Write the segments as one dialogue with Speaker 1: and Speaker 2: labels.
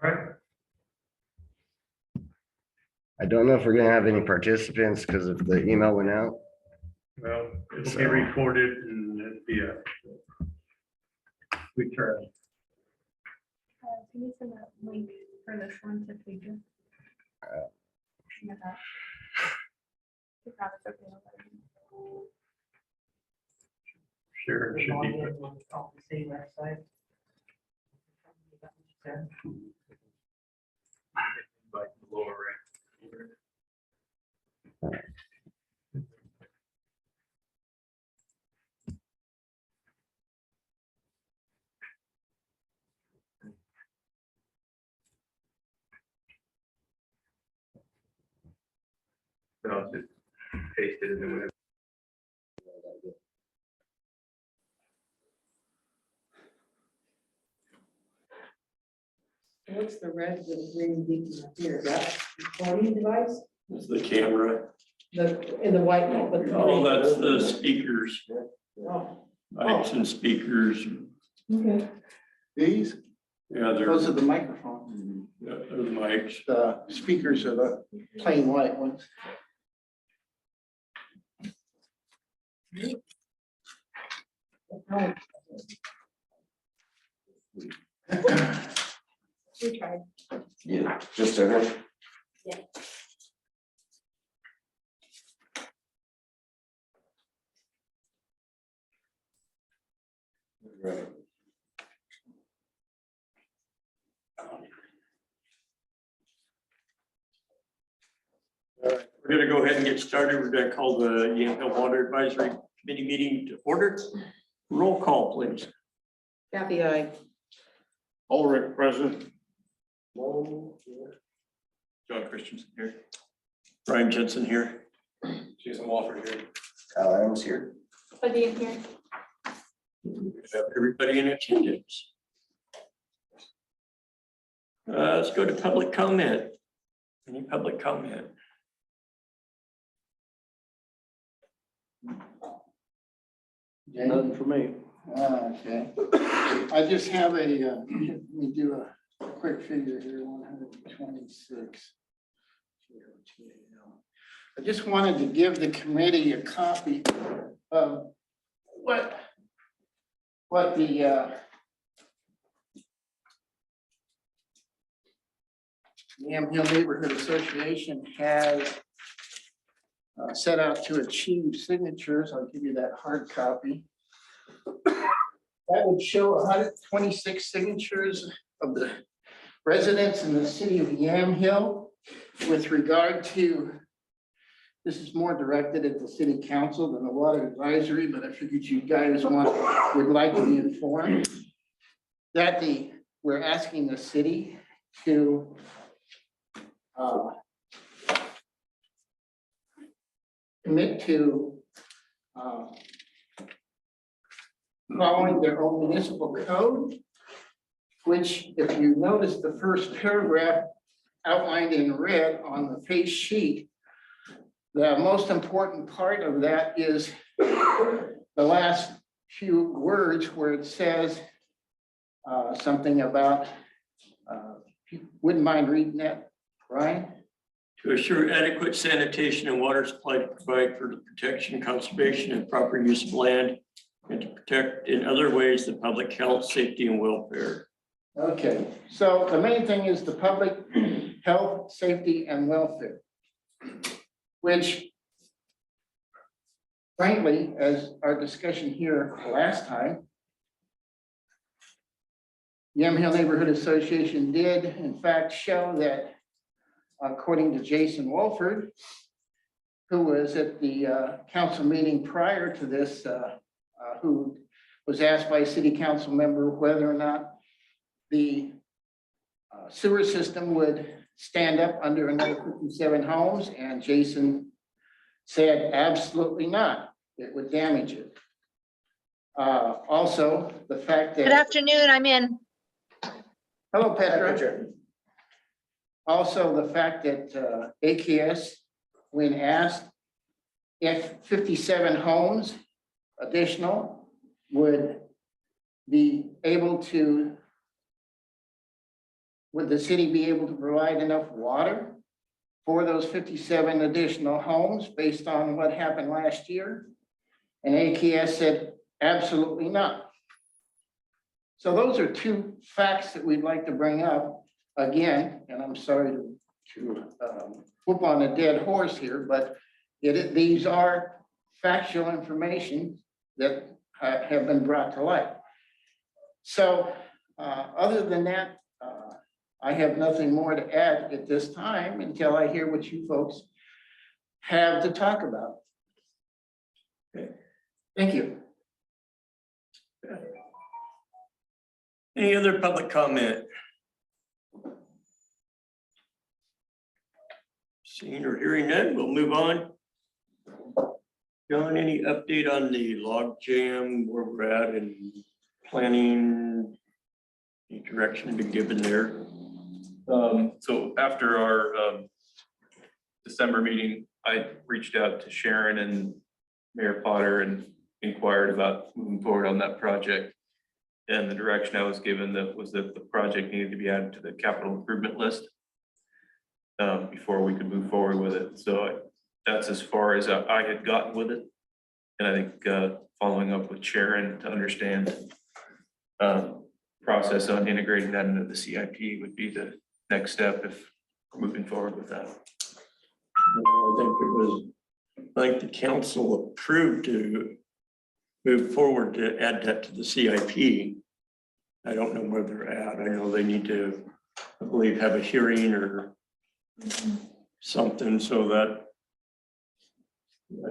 Speaker 1: right,
Speaker 2: I don't know if we're gonna have any participants because of the email went out.
Speaker 1: well, it'll be
Speaker 2: So-
Speaker 1: recorded and it'll be we try.
Speaker 3: Can you send that link for this one to Phaedra? Yeah, that. If not, it's okay, I'll let you know.
Speaker 1: Sure, it should be.
Speaker 4: Off the same website.
Speaker 1: Like the lower right. Then I'll just paste it in the web.
Speaker 4: What's the red with the green beacon up here? Is that recording device?
Speaker 5: It's the camera.
Speaker 4: In the white one, but.
Speaker 5: Oh, that's the speakers,
Speaker 4: Oh,
Speaker 5: mics and speakers.
Speaker 4: okay.
Speaker 6: These,
Speaker 5: Yeah,
Speaker 6: those are
Speaker 5: they're
Speaker 6: the microphones.
Speaker 5: the mics.
Speaker 6: The speakers are the plain white ones.
Speaker 3: We tried.
Speaker 2: Yeah, just over. Right.
Speaker 5: All right, we're gonna go ahead and get started. We're gonna call the Yamhill Water Advisory Committee meeting to order. Roll call, please.
Speaker 4: Kathy, I.
Speaker 5: Ulrich present. John Christensen here. Brian Jensen here. Jason Walford here.
Speaker 2: Kyle Adams here.
Speaker 3: But in here,
Speaker 5: We have everybody in attendance. Let's go to public comment. Any public comment?
Speaker 6: Nothing for me. Okay. I just have a, let me do a quick figure here, 126. I just wanted to give the committee a copy of what the Yamhill Neighborhood Association has set out to achieve signatures. I'll give you that hard copy. That would show 126 signatures of the residents in the city of Yamhill with regard to, this is more directed at the city council than the water advisory, but I figured you guys would like to be informed that we're asking the city to commit to following their own municipal code, which, if you notice the first paragraph outlined in red on the face sheet, the most important part of that is the last few words where it says something about, wouldn't mind reading that, Brian?
Speaker 5: To assure adequate sanitation and water supply to provide for the protection, conservation, and proper use of land, and to protect in other ways the public health, safety, and welfare.
Speaker 6: Okay, so the main thing is the public health, safety, and welfare, which frankly, as our discussion here last time, Yamhill Neighborhood Association did in fact show that, according to Jason Wolford, who was at the council meeting prior to this, who was asked by a city council member whether or not the sewer system would stand up under another 57 homes, and Jason said absolutely not. It would damage it. Also, the fact that.
Speaker 7: Good afternoon, I'm in.
Speaker 6: Hello, Petra. Also, the fact that AKS, when asked if 57 homes additional would be able to would the city be able to provide enough water for those 57 additional homes based on what happened last year? And AKS said, absolutely not. So those are two facts that we'd like to bring up again, and I'm sorry to whoop on a dead horse here, but these are factual information that have been brought to light. So other than that, I have nothing more to add at this time until I hear what you folks have to talk about.
Speaker 5: Okay.
Speaker 6: Thank you.
Speaker 5: Any other public comment? Seeing or hearing none, we'll move on. John, any update on the log jam, where we're at and planning? Any direction been given there?
Speaker 7: So after our December meeting, I reached out to Sharon and Mayor Potter and inquired about moving forward on that project. And the direction I was given was that the project needed to be added to the capital improvement list before we could move forward with it. So that's as far as I had gotten with it. And I think following up with Sharon to understand process on integrating that into the CIP would be the next step if we're moving forward with that.
Speaker 5: I think the council approved to move forward to add that to the CIP. I don't know where they're at. I know they need to, I believe, have a hearing or something, so that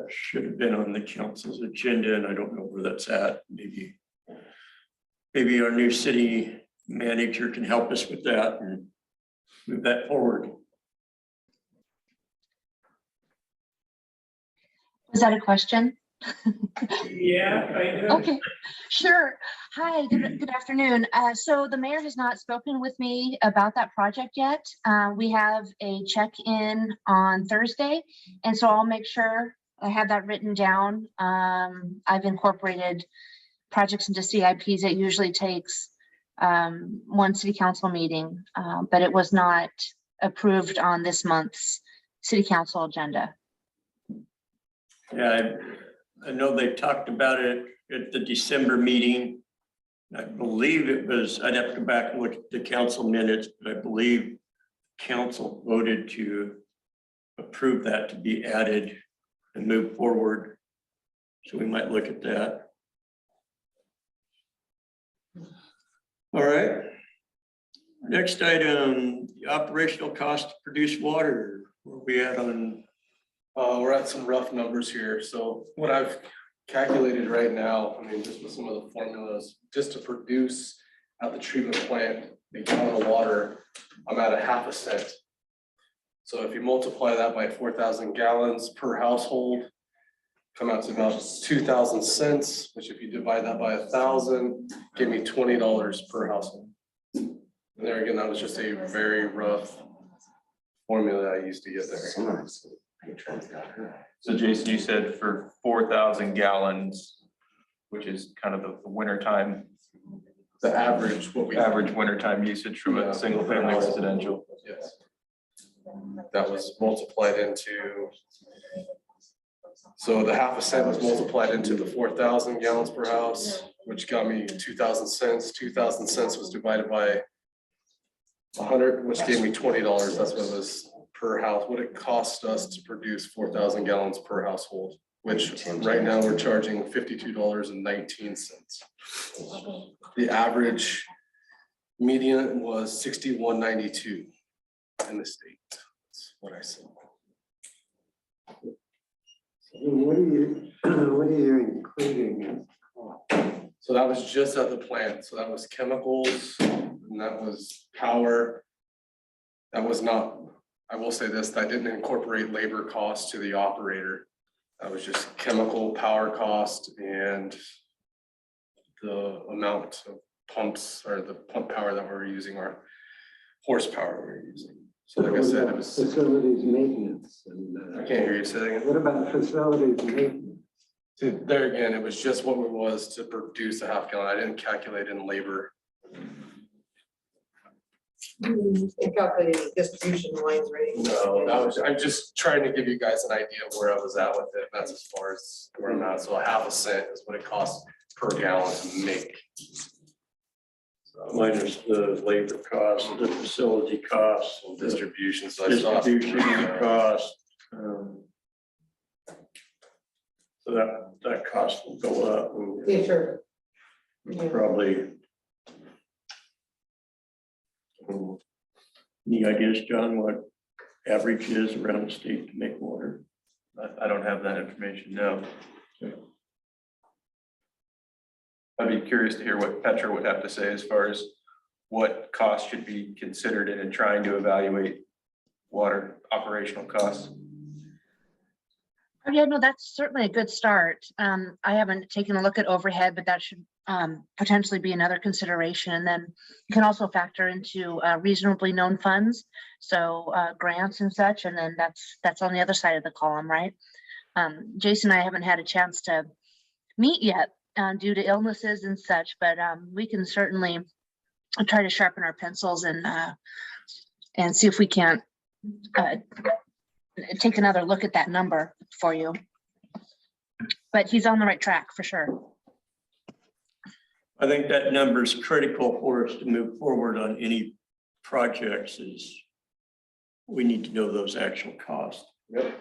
Speaker 5: should have been on the council's agenda, and I don't know where that's at. Maybe our new city manager can help us with that and move that forward.
Speaker 8: Was that a question?
Speaker 5: Yeah, I
Speaker 8: Okay, sure. Hi, good afternoon. So the mayor has not spoken with me about that project yet. We have a check-in on Thursday, and so I'll make sure I have that written down. I've incorporated projects into CIPs. It usually takes one city council meeting, but it was not approved on this month's city council agenda.
Speaker 5: Yeah, I know they talked about it at the December meeting. I believe it was, I'd have to go back and look at the council minutes, but I believe council voted to approve that to be added and move forward. So we might look at that. All right. Next item, the operational cost to produce water. Where are we at on?
Speaker 9: We're at some rough numbers here. So what I've calculated right now, I mean, just with some of the formulas, just to produce at the treatment plant, a gallon of water, I'm at 1/2 cent. So if you multiply that by 4,000 gallons per household, come out to about 2,000 cents, which if you divide that by 1,000, give me $20 per household. And there again, that was just a very rough formula I used to get there.
Speaker 7: So Jason, you said for 4,000 gallons, which is kind of the wintertime,
Speaker 9: The average, what we
Speaker 7: average wintertime usage from a single family residential.
Speaker 9: Yes. That was multiplied into, so the 1/2 cent was multiplied into the 4,000 gallons per house, which got me 2,000 cents. 2,000 cents was divided by 100, which gave me $20. That's what it was per house, what it cost us to produce 4,000 gallons per household, which right now we're charging $52.19. The average median was $61.92 in the state. That's what I said.
Speaker 10: What are you including?
Speaker 9: So that was just at the plant. So that was chemicals and that was power. That was not, I will say this, that didn't incorporate labor costs to the operator. That was just chemical power cost and the amount of pumps or the pump power that we're using, or horsepower we're using. So like I said, it was,
Speaker 10: Facilities maintenance and.
Speaker 9: I can't hear you say that again.
Speaker 10: What about facilities maintenance?
Speaker 9: So there again, it was just what it was to produce a 1/2 gallon. I didn't calculate in labor.
Speaker 4: And calculating distribution lines, right?
Speaker 9: No, that was, I'm just trying to give you guys an idea of where I was at with it. That's as far as where I'm at. So 1/2 cent is what it costs per gallon to make. So
Speaker 5: Minus the labor costs, the facility costs, and
Speaker 9: distribution, so I saw.
Speaker 5: distribution cost. So that cost will go up. and
Speaker 4: Yeah, sure.
Speaker 5: Probably. Any ideas, John, what average is around the state to make water?
Speaker 7: I don't have that information, no. I'd be curious to hear what Petra would have to say as far as what costs should be considered in trying to evaluate water operational costs.
Speaker 8: Oh, yeah, no, that's certainly a good start. I haven't taken a look at overhead, but that should potentially be another consideration. And then you can also factor into reasonably known funds, so grants and such, and then that's on the other side of the column, right? Jason and I haven't had a chance to meet yet due to illnesses and such, but we can certainly try to sharpen our pencils and see if we can't take another look at that number for you. But he's on the right track for sure.
Speaker 5: I think that number is critical for us to move forward on any projects is we need to know those actual costs.
Speaker 9: Yep.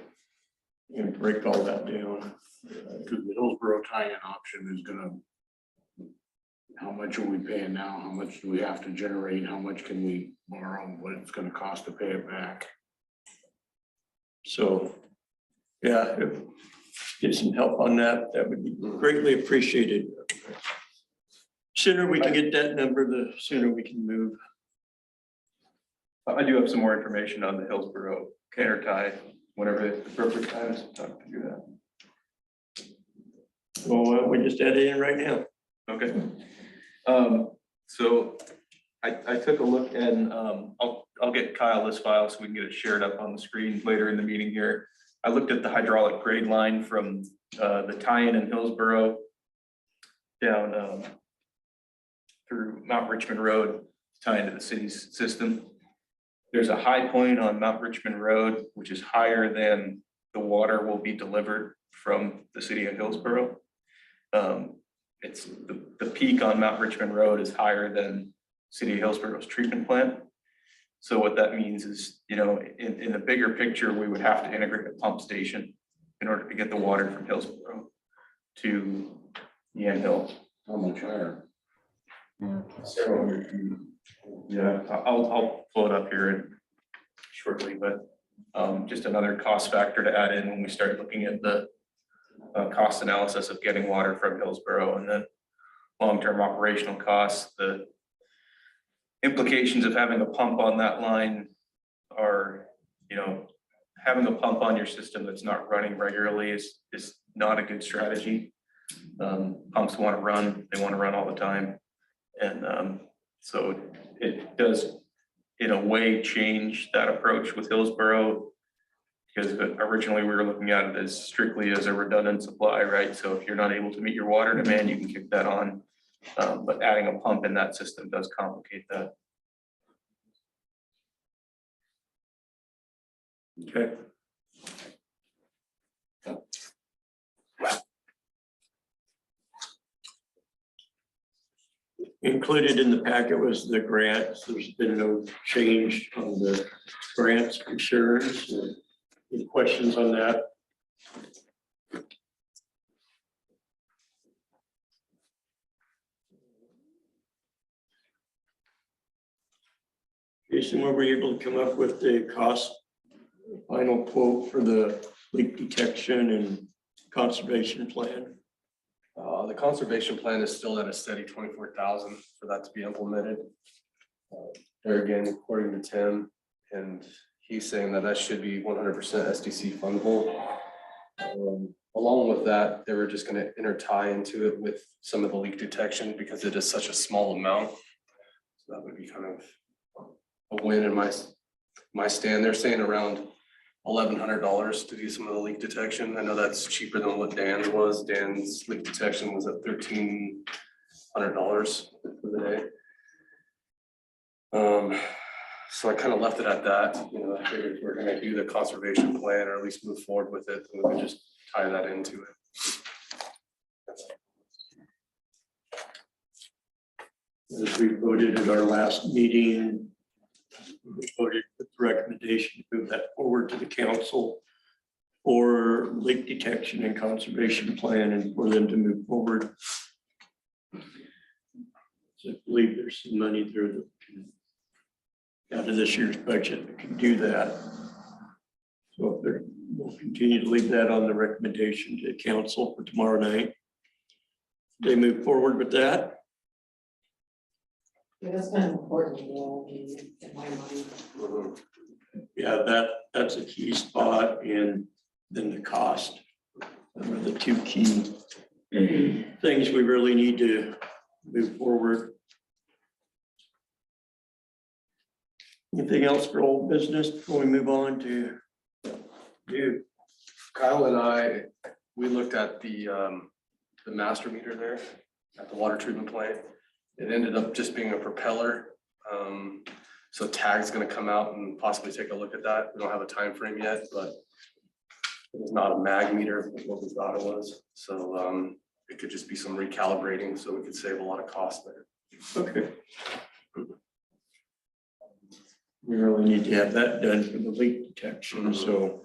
Speaker 5: And break all that down.
Speaker 11: Because the Hillsborough tie-in option is gonna, how much are we paying now? How much do we have to generate? How much can we borrow? What it's gonna cost to pay it back?
Speaker 5: So, yeah, if get some help on that, that would be greatly appreciated. Sooner we can get that number, the sooner we can move.
Speaker 7: I do have some more information on the Hillsborough intertie, whenever the appropriate time is to do that.
Speaker 5: Well, we just add it in right now.
Speaker 7: Okay. So I took a look and I'll get Kyle this file so we can get it shared up on the screen later in the meeting here. I looked at the hydraulic grade line from the tie-in in Hillsborough down through Mount Richmond Road, tie into the city's system. There's a high point on Mount Richmond Road, which is higher than the water will be delivered from the city of Hillsborough. It's the peak on Mount Richmond Road is higher than City of Hillsborough's treatment plant. So what that means is, you know, in the bigger picture, we would have to integrate a pump station in order to get the water from Hillsborough to Yan Hill.
Speaker 11: How much higher?
Speaker 7: So, yeah, I'll pull it up here shortly, but just another cost factor to add in when we start looking at the cost analysis of getting water from Hillsborough, and then long-term operational costs. The implications of having a pump on that line are, you know, having a pump on your system that's not running regularly is not a good strategy. Pumps want to run, they want to run all the time. And so it does, in a way, change that approach with Hillsborough, because originally we were looking at it as strictly as a redundant supply, right? So if you're not able to meet your water demand, you can kick that on. But adding a pump in that system does complicate that.
Speaker 5: Okay. Included in the packet was the grants. There's been no change on the grants concerns. Any questions on that? Jason, were we able to come up with the cost, final quote for the leak detection and conservation plan?
Speaker 9: The conservation plan is still at a steady 24,000 for that to be implemented. There again, according to Tim, and he's saying that should be 100% SDC fundable. Along with that, they were just going to intertie into it with some of the leak detection because it is such a small amount. So that would be kind of a win in my stand. They're saying around $1,100 to do some of the leak detection. I know that's cheaper than what Dan's was. Dan's leak detection was at $1,300 for the day. So I kind of left it at that, I figured if we're gonna do the conservation plan or at least move forward with it, then we can just tie that into it.
Speaker 5: As we voted at our last meeting, we voted with the recommendation to move that forward to the council for leak detection and conservation plan and for them to move forward. So I believe there's some money there that can, out of this year's budget, that can do that. So if they're, we'll continue to leave that on the recommendation to council for tomorrow night. They move forward with that.
Speaker 4: Yeah, that's kind of important, in my mind.
Speaker 5: Yeah, that's a key spot, and then the cost. Those are the two key things we really need to move forward. Anything else for old business before we move on to you?
Speaker 9: Kyle and I, we looked at the master meter there at the water treatment plant. It ended up just being a propeller. So TAG's gonna come out and possibly take a look at that. We don't have a time frame yet, but it's not a mag meter, like what we thought it was. So it could just be some recalibrating, so we could save a lot of cost there.
Speaker 5: Okay. We really need to have that done for the leak detection, so.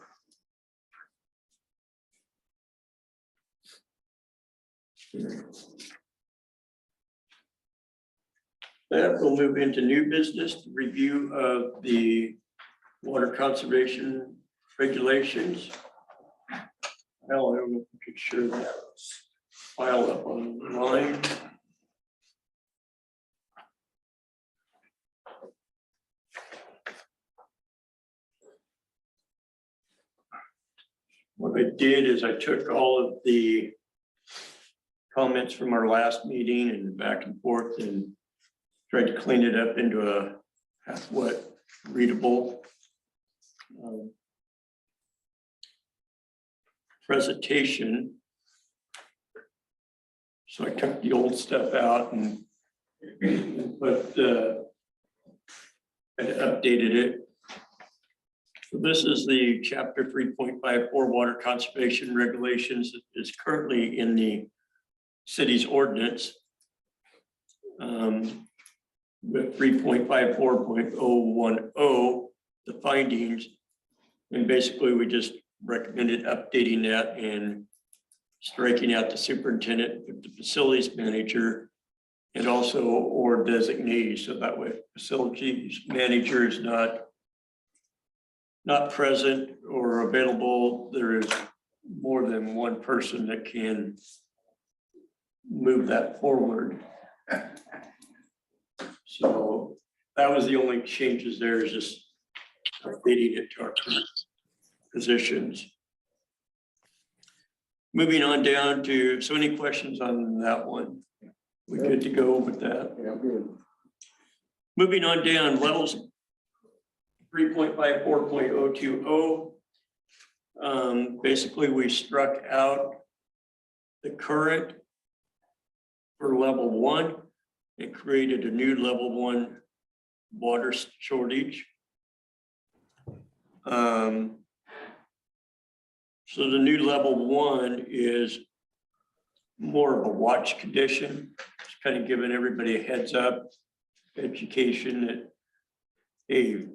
Speaker 5: That will move into new business, review of the water conservation regulations. Well, I don't know if we could share that file up online. What I did is I took all of the comments from our last meeting and back and forth and tried to clean it up into a half-wet readable presentation. So I took the old stuff out and but I updated it. So this is the chapter 3.54 water conservation regulations that is currently in the city's ordinance. With 3.54.010, the findings, and basically we just recommended updating that and striking out the superintendent, the facilities manager, and also or designee, so that way facilities manager is not present or available. There is more than one person that can move that forward. So that was the only changes there, is just updating it to our current positions. Moving on down to, so any questions on that one? We good to go with that?
Speaker 11: Yeah, good.
Speaker 5: Moving on down, levels 3.54.020. Basically, we struck out the current for level 1. It created a new level 1 water shortage. So the new level 1 is more of a watch condition. It's kind of giving everybody a heads up, education that, hey,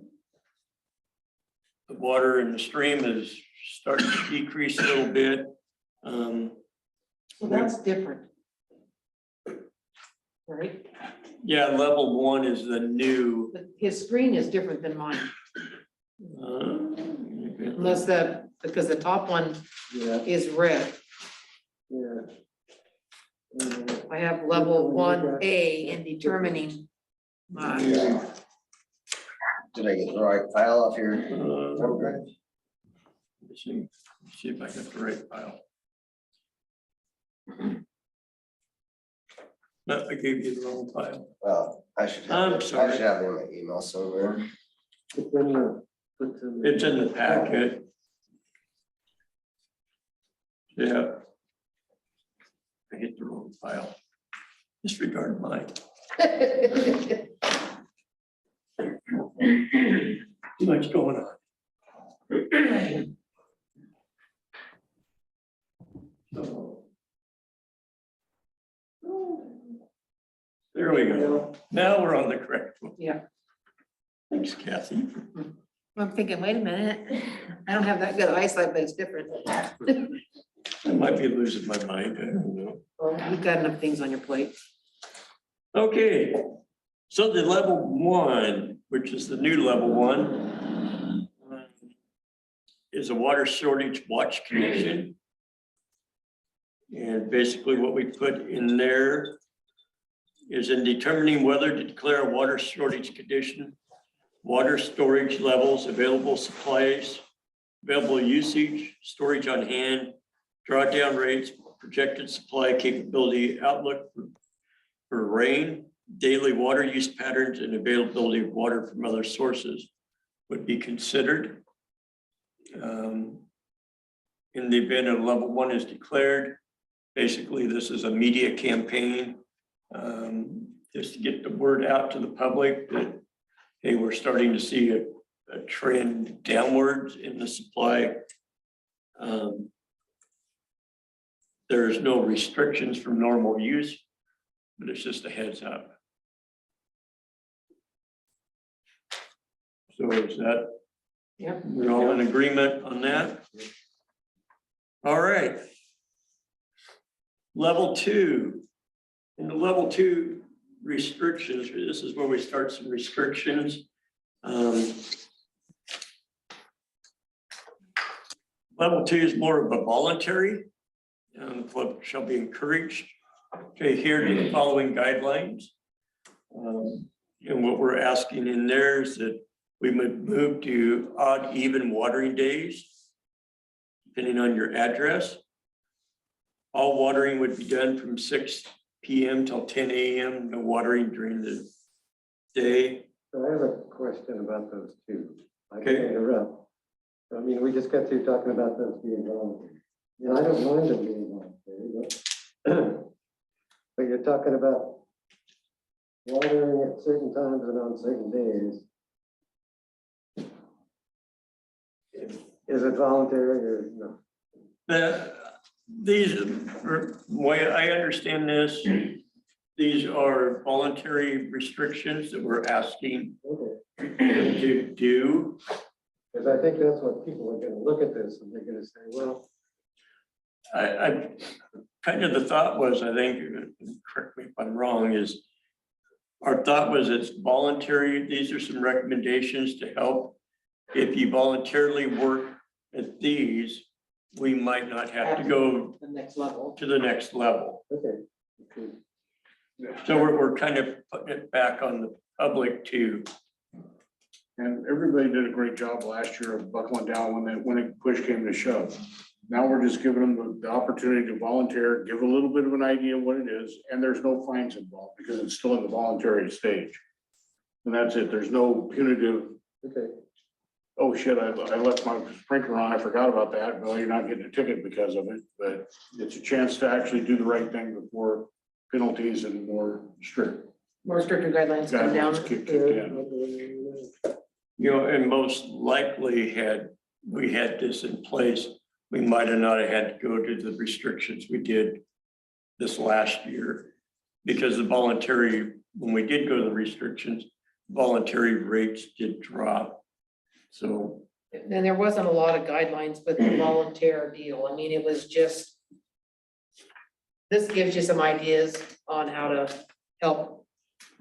Speaker 5: the water in the stream is starting to decrease a little bit.
Speaker 4: So that's different. Right?
Speaker 5: Yeah, level 1 is the new.
Speaker 4: But his screen is different than mine, unless that, because the top one
Speaker 10: Yeah,
Speaker 4: is red.
Speaker 10: yeah.
Speaker 4: I have level 1A in determining.
Speaker 2: Did I get the right file off here?
Speaker 5: Let's see if I got the right file. No, I gave you the wrong file.
Speaker 2: Well, I should
Speaker 5: I'm
Speaker 2: have, I
Speaker 5: sorry.
Speaker 2: should have it in my email somewhere.
Speaker 10: It's in the-
Speaker 5: It's in the packet. Yeah. I hit the wrong file. Disregard mine. Too much going on. There we go. Now we're on the correct one.
Speaker 4: Yeah.
Speaker 5: Thanks, Kathy.
Speaker 4: I'm thinking, wait a minute, I don't have that good eyesight, but it's different.
Speaker 5: I might be losing my mind. I don't know.
Speaker 4: Well, you've got enough things on your plate.
Speaker 5: Okay, so the level one, which is the new level one, is a water shortage watch connection. And basically what we put in there is in determining whether to declare a water shortage condition, water storage levels, available supplies, available usage, storage on hand, drawdown rates, projected supply capability, outlook for rain, daily water use patterns, and availability of water from other sources would be considered. In the event a level one is declared, basically this is a media campaign just to get the word out to the public that, hey, we're starting to see a trend downwards in the supply. There's no restrictions from normal use, but it's just a heads up. So is that,
Speaker 4: Yep.
Speaker 5: we're all in agreement on that? All right. Level two. In the level two restrictions, this is where we start some restrictions. Level two is more of a voluntary. Club shall be encouraged to adhere to the following guidelines. And what we're asking in there is that we would move to odd, even watering days, depending on your address. All watering would be done from 6 p.m. till 10 a.m. No watering during the day.
Speaker 10: So I have a question about those two. I can
Speaker 5: Okay.
Speaker 10: interrupt. I mean, we just got through talking about those being voluntary. And I don't mind them being voluntary, but you're talking about watering at certain times and on certain days. Is it voluntary or no?
Speaker 5: These, way I understand this, these are voluntary restrictions that we're asking
Speaker 10: Okay.
Speaker 5: them to do.
Speaker 10: Because I think that's what people are gonna look at this and they're gonna say, well,
Speaker 5: I kind of the thought was, I think, correct me if I'm wrong, is our thought was it's voluntary. These are some recommendations to help. If you voluntarily work at these, we might not have to go
Speaker 4: The next level.
Speaker 5: to the next level.
Speaker 10: okay.
Speaker 5: So we're kind of putting it back on the public to,
Speaker 11: And everybody did a great job last year of buckling down when it push came to shove. Now we're just giving them the opportunity to volunteer, give a little bit of an idea of what it is, and there's no fines involved because it's still in the voluntary stage. And that's it. There's no punitive,
Speaker 10: Okay.
Speaker 11: oh shit, I left my sprinkler on, I forgot about that. Well, you're not getting a ticket because of it, but it's a chance to actually do the right thing before penalties and more strict
Speaker 4: More stricter guidelines come down.
Speaker 11: guidelines kick in.
Speaker 5: you know, and most likely had we had this in place, we might have not had to go to the restrictions we did this last year. Because the voluntary, when we did go to the restrictions, voluntary rates did drop. So,
Speaker 4: And there wasn't a lot of guidelines with the volunteer deal. I mean, it was just, this gives you some ideas on how to help,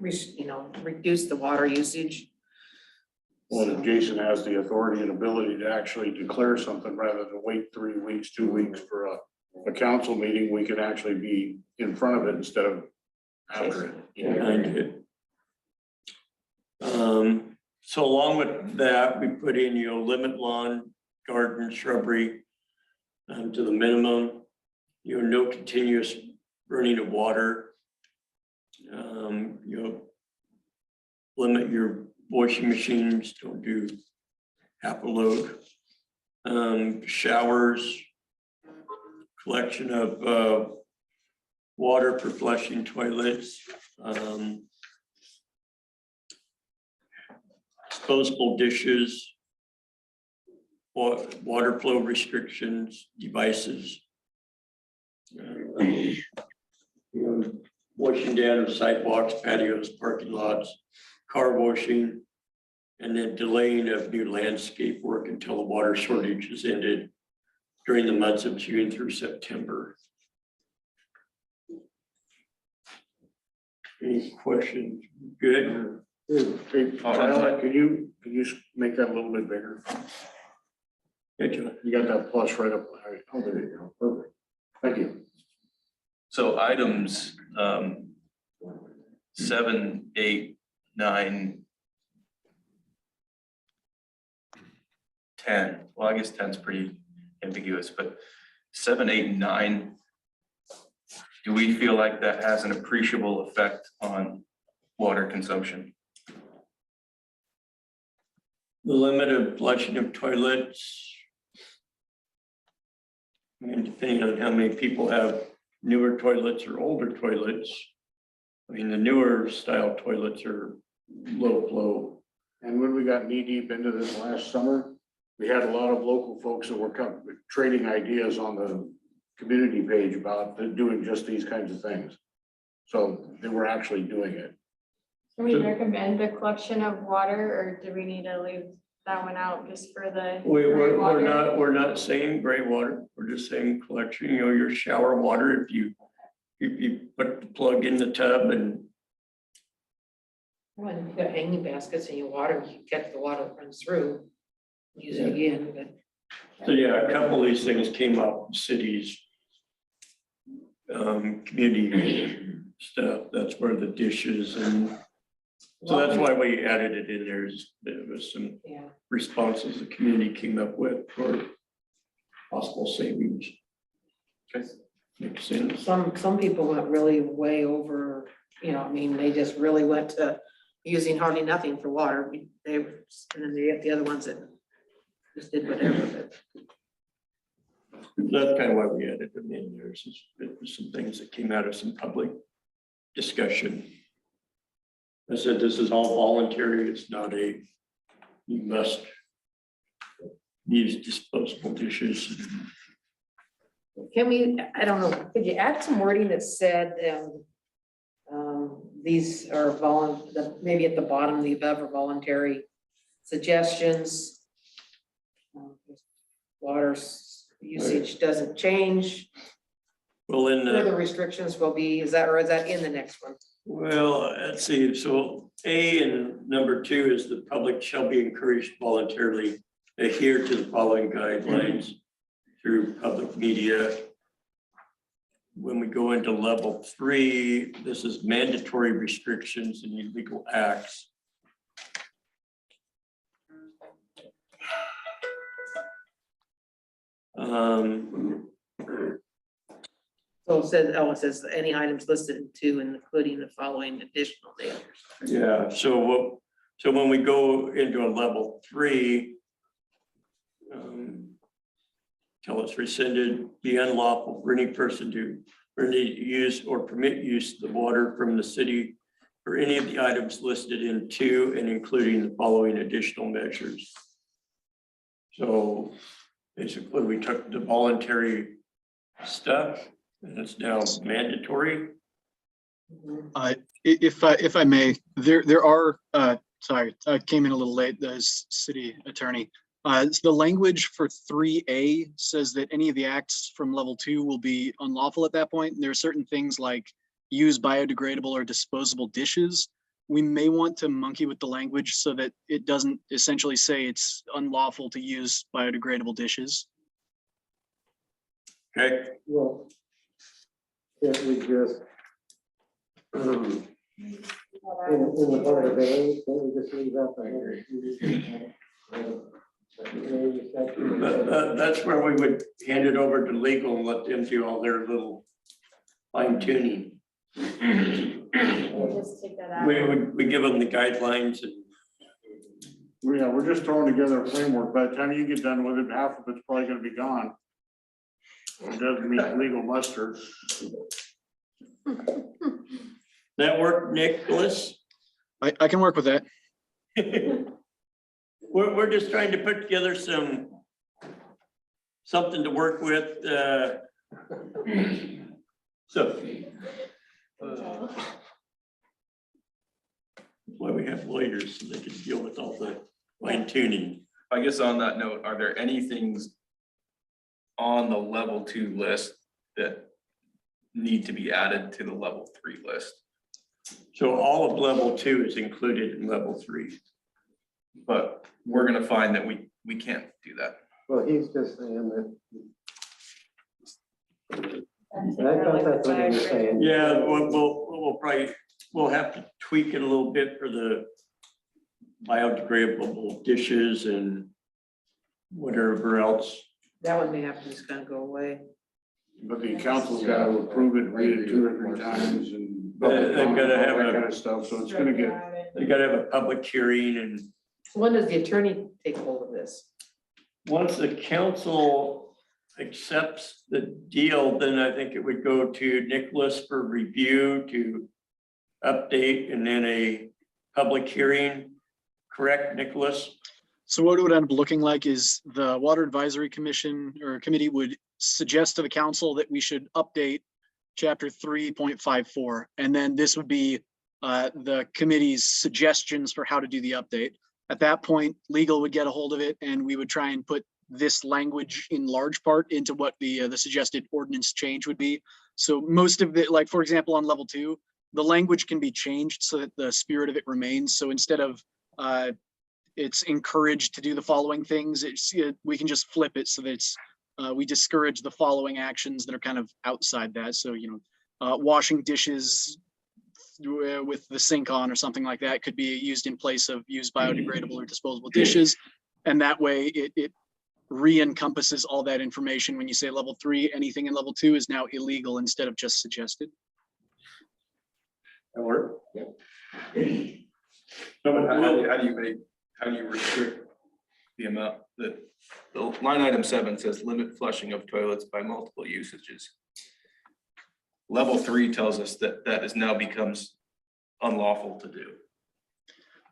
Speaker 4: reduce the water usage.
Speaker 11: Well, if Jason has the authority and ability to actually declare something rather than wait 3 weeks, 2 weeks for a council meeting, we can actually be in front of it instead of after it.
Speaker 5: behind it. So along with that, we put in, limit lawn, garden, shrubbery to the minimum, no continuous running of water. Limit your washing machines, don't do half a load. Showers, collection of water for flushing toilets. Disposable dishes, water flow restrictions, devices. Washing down of sidewalks, patios, parking lots, car washing, and then delaying of new landscape work until the water shortage is ended during the months of June through September. Any questions? Good.
Speaker 11: Hey, Tyler, can you make that a little bit bigger?
Speaker 5: Good, John.
Speaker 11: You got that plus right up. Oh, there you go. Perfect. Thank you.
Speaker 7: So items 7, 8, 9, 10. Well, I guess 10 is pretty ambiguous, but 7, 8, and 9. Do we feel like that has an appreciable effect on water consumption?
Speaker 5: The limit of flushing of toilets. And depending on how many people have newer toilets or older toilets. I mean, the newer style toilets are low flow.
Speaker 11: And when we got knee deep into this last summer, we had a lot of local folks that were trading ideas on the community page about doing just these kinds of things. So they were actually doing it.
Speaker 3: Can we recommend the collection of water, or do we need to leave that one out just for the?
Speaker 5: We're not saying gray water, we're just saying collection, you know, your shower water, if you put the plug in the tub and.
Speaker 4: When you got hanging baskets and you water, you get the water that runs through, use it again, but.
Speaker 5: So yeah, a couple of these things came up in cities. Community stuff, that's where the dishes and. So that's why we added it in there, is there was some
Speaker 4: Yeah.
Speaker 5: responses the community came up with for possible savings.
Speaker 7: Okay.
Speaker 5: Makes sense.
Speaker 4: Some people went really way over, you know, I mean, they just really went to using hardly nothing for water. They were, and then they get the other ones that just did whatever, but.
Speaker 5: That's kind of why we added them in there, is it was some things that came out of some public discussion. I said, this is all voluntary, it's not a, you must use disposable dishes.
Speaker 4: Can we, I don't know, could you add some wording that said, these are maybe at the bottom, the above are voluntary suggestions. Water usage doesn't change.
Speaker 5: Well, in
Speaker 4: Further
Speaker 5: the,
Speaker 4: restrictions will be, is that in the next one?
Speaker 5: well, let's see, so A and number 2 is the public shall be encouraged voluntarily adhere to the following guidelines through public media. When we go into level 3, this is mandatory restrictions and illegal acts.
Speaker 4: So it says any items listed in 2, including the following additional dangers.
Speaker 5: Yeah, so when we go into a level 3, till it's rescinded, be unlawful for any person to use or permit use of the water from the city for any of the items listed in 2 and including the following additional measures. So basically we took the voluntary stuff and it's now mandatory.
Speaker 12: If I may, there are, sorry, I came in a little late, the city attorney. The language for 3A says that any of the acts from level 2 will be unlawful at that point. There are certain things like use biodegradable or disposable dishes. We may want to monkey with the language so that it doesn't essentially say it's unlawful to use biodegradable dishes.
Speaker 5: Okay,
Speaker 10: Well, can't we just, in the part of A, can't we just leave out
Speaker 5: that's where we would hand it over to legal and let them do all their little fine tuning.
Speaker 3: We'll just take that out.
Speaker 5: We give them the guidelines and
Speaker 11: Yeah, we're just throwing together a framework. By the time you get done with it, half of it's probably gonna be gone. It doesn't meet legal muster.
Speaker 5: that work, Nicholas?
Speaker 12: I can work with that.
Speaker 5: We're just trying to put together some something to work with. So. Why we have lawyers, so they can deal with all the fine tuning.
Speaker 7: I guess on that note, are there any things on the level 2 list that need to be added to the level 3 list?
Speaker 5: So all of level 2 is included in level 3.
Speaker 7: But we're gonna find that we can't do that.
Speaker 10: Well, he's just saying that. I thought that's what he was saying.
Speaker 5: Yeah, we'll probably, we'll have to tweak it a little bit for the biodegradable dishes and whatever else.
Speaker 4: That one may have to just kind of go away.
Speaker 11: But the council's got to approve it, read it 2 or 3 times and.
Speaker 5: They've gotta have
Speaker 11: all that
Speaker 5: a-
Speaker 11: kind of stuff, so it's gonna get,
Speaker 5: They gotta have a public hearing, and
Speaker 4: So when does the attorney take hold of this?
Speaker 5: once the council accepts the deal, then I think it would go to Nicholas for review to update and then a public hearing. Correct, Nicholas?
Speaker 12: So what it would end up looking like is the Water Advisory Commission or committee would suggest to the council that we should update chapter 3.54. And then this would be the committee's suggestions for how to do the update. At that point, legal would get a hold of it and we would try and put this language in large part into what the suggested ordinance change would be. So most of the, like, for example, on level 2, the language can be changed so that the spirit of it remains. So instead of it's encouraged to do the following things, we can just flip it so that it's we discourage the following actions that are kind of outside that. So, you know, washing dishes with the sink on or something like that could be used in place of use biodegradable or disposable dishes. And that way it re-encompasses all that information. When you say level 3, anything in level 2 is now illegal instead of just suggested.
Speaker 5: That work?
Speaker 7: How do you restrict the amount that, the line item 7 says limit flushing of toilets by multiple usages. Level 3 tells us that that is now becomes unlawful to do.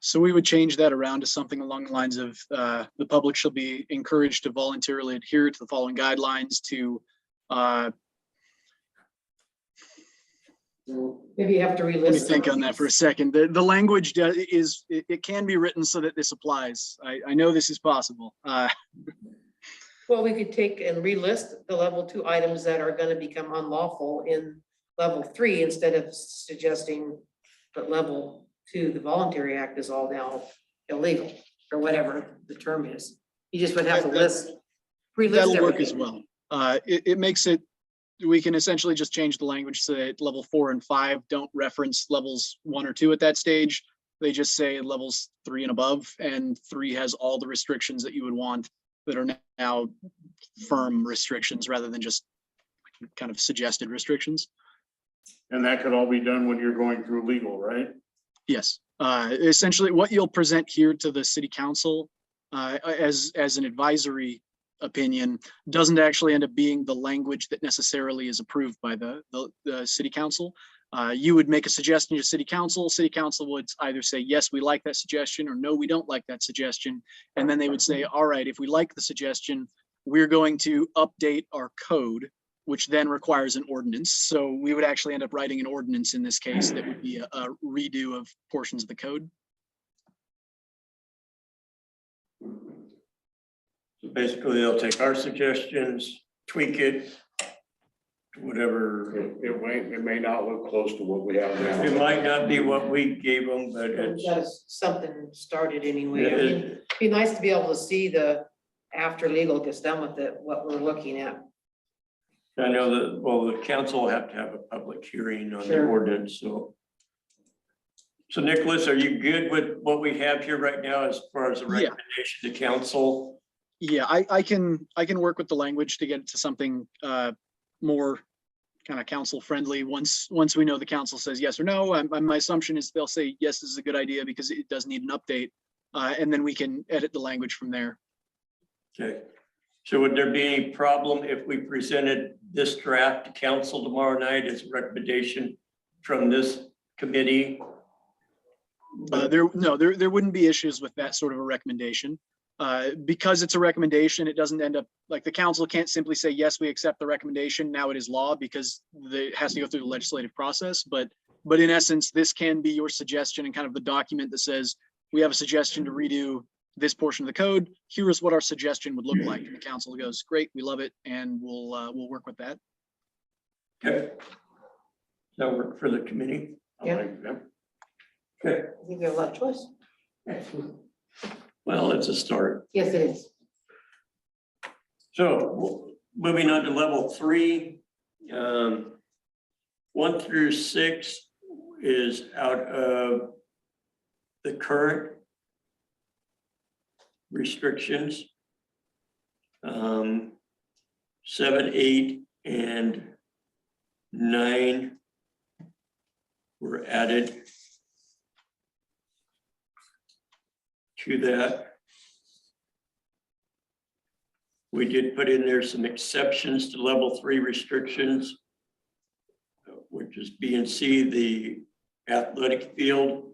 Speaker 12: So we would change that around to something along the lines of the public shall be encouraged to voluntarily adhere to the following guidelines to
Speaker 4: Maybe you have to
Speaker 12: let me
Speaker 4: relist.
Speaker 12: think on that for a second. The language it can be written so that this applies. I know this is possible.
Speaker 4: Well, we could take and relist the level 2 items that are gonna become unlawful in level 3 instead of suggesting that level 2, the voluntary act is all now illegal, or whatever the term is. You just would have to relist
Speaker 12: That'll work
Speaker 4: everything.
Speaker 12: as well. It makes it, we can essentially just change the language so that level 4 and 5 don't reference levels 1 or 2 at that stage. They just say levels 3 and above, and 3 has all the restrictions that you would want that are now firm restrictions rather than just kind of suggested restrictions.
Speaker 11: and that could all be done when you're going through legal, right?
Speaker 12: Yes, essentially what you'll present here to the city council as an advisory opinion doesn't actually end up being the language that necessarily is approved by the city council. You would make a suggestion to city council would either say, yes, we like that suggestion, or no, we don't like that suggestion. And then they would say, all right, if we like the suggestion, we're going to update our code, which then requires an ordinance. So we would actually end up writing an ordinance in this case that would be a redo of portions of the code.
Speaker 5: So basically, they'll take our suggestions, tweak it, whatever.
Speaker 11: It may not look close to what we have now.
Speaker 5: It might not be what we gave them, but
Speaker 4: We
Speaker 5: it's,
Speaker 4: got something started anyway. I
Speaker 5: Yeah,
Speaker 4: mean, it'd be nice to be able to see the, after legal gets done with it, what we're looking at.
Speaker 5: I know that, well, the council will have to have a public hearing on the
Speaker 4: Sure.
Speaker 5: ordinance, so. So Nicholas, are you good with what we have here right now as far as a
Speaker 12: Yeah.
Speaker 5: recommendation to council?
Speaker 12: Yeah, I can work with the language to get it to something more kind of council friendly. Once we know the council says yes or no, my assumption is they'll say, yes, this is a good idea because it does need an update. And then we can edit the language from there.
Speaker 5: Okay, so would there be any problem if we presented this draft to council tomorrow night as a recommendation from this committee?
Speaker 12: There wouldn't be issues with that sort of a recommendation. Because it's a recommendation, it doesn't end up, like, the council can't simply say, yes, we accept the recommendation, now it is law, because it has to go through the legislative process. But in essence, this can be your suggestion and kind of the document that says, we have a suggestion to redo this portion of the code. Here is what our suggestion would look like. And the council goes, great, we love it, and we'll work with that.
Speaker 5: Okay. Does that work for the committee?
Speaker 4: Yeah.
Speaker 5: Okay,
Speaker 4: I think you have a lot of choice.
Speaker 5: well, it's a start.
Speaker 4: Yes, it is.
Speaker 5: So moving on to level 3, 1 through 6 is out of the current restrictions. 7, 8, and 9 were added to that. We did put in there some exceptions to level 3 restrictions, which is B and C, the athletic field.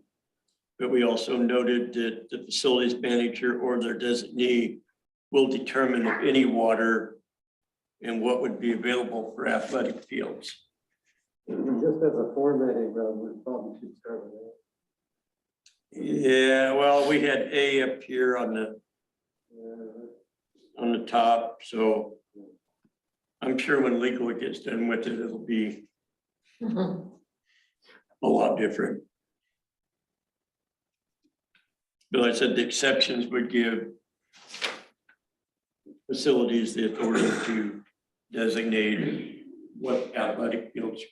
Speaker 5: But we also noted that the facilities manager or their designee will determine if any water and what would be available for athletic fields.
Speaker 10: Just as a formatting, we probably should start with that.
Speaker 5: Yeah, well, we had A up here on the top, so I'm sure when legal gets done with it, it'll be a lot different. But like I said, the exceptions would give facilities the authority to designate what athletic fields,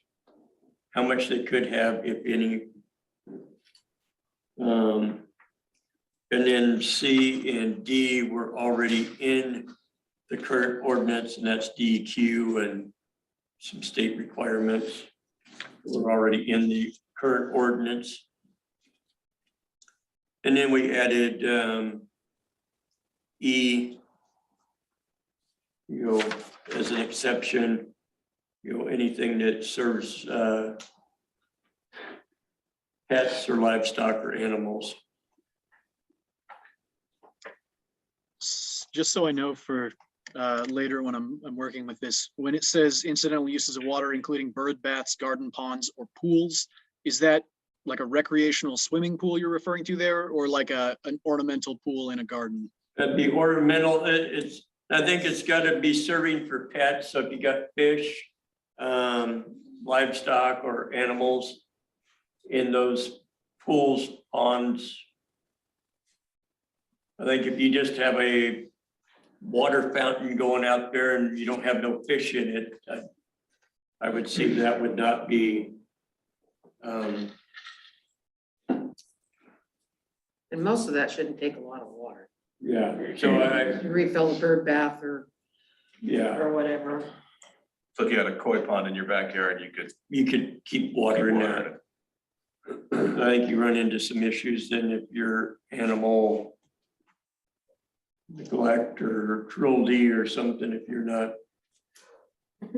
Speaker 5: how much they could have, if any. And then C and D were already in the current ordinance, and that's DEQ and some state requirements were already in the current ordinance. And then we added E, as an exception, anything that serves pets or livestock or animals.
Speaker 12: Just so I know for later when I'm working with this, when it says incidental uses of water, including bird baths, garden ponds, or pools, is that like a recreational swimming pool you're referring to there, or like an ornamental pool in a garden?
Speaker 5: That'd be ornamental. I think it's got to be serving for pets. So if you got fish, livestock, or animals in those pools, ponds. I think if you just have a water fountain going out there and you don't have no fish in it, I would see that would not be.
Speaker 4: And most of that shouldn't take a lot of water.
Speaker 5: Yeah, so
Speaker 4: You refill the bird bath or whatever.
Speaker 7: So if you had a koi pond in your backyard,
Speaker 5: you could keep water in there. I think you run into some issues then if your animal neglect or cruelty or something, if you're not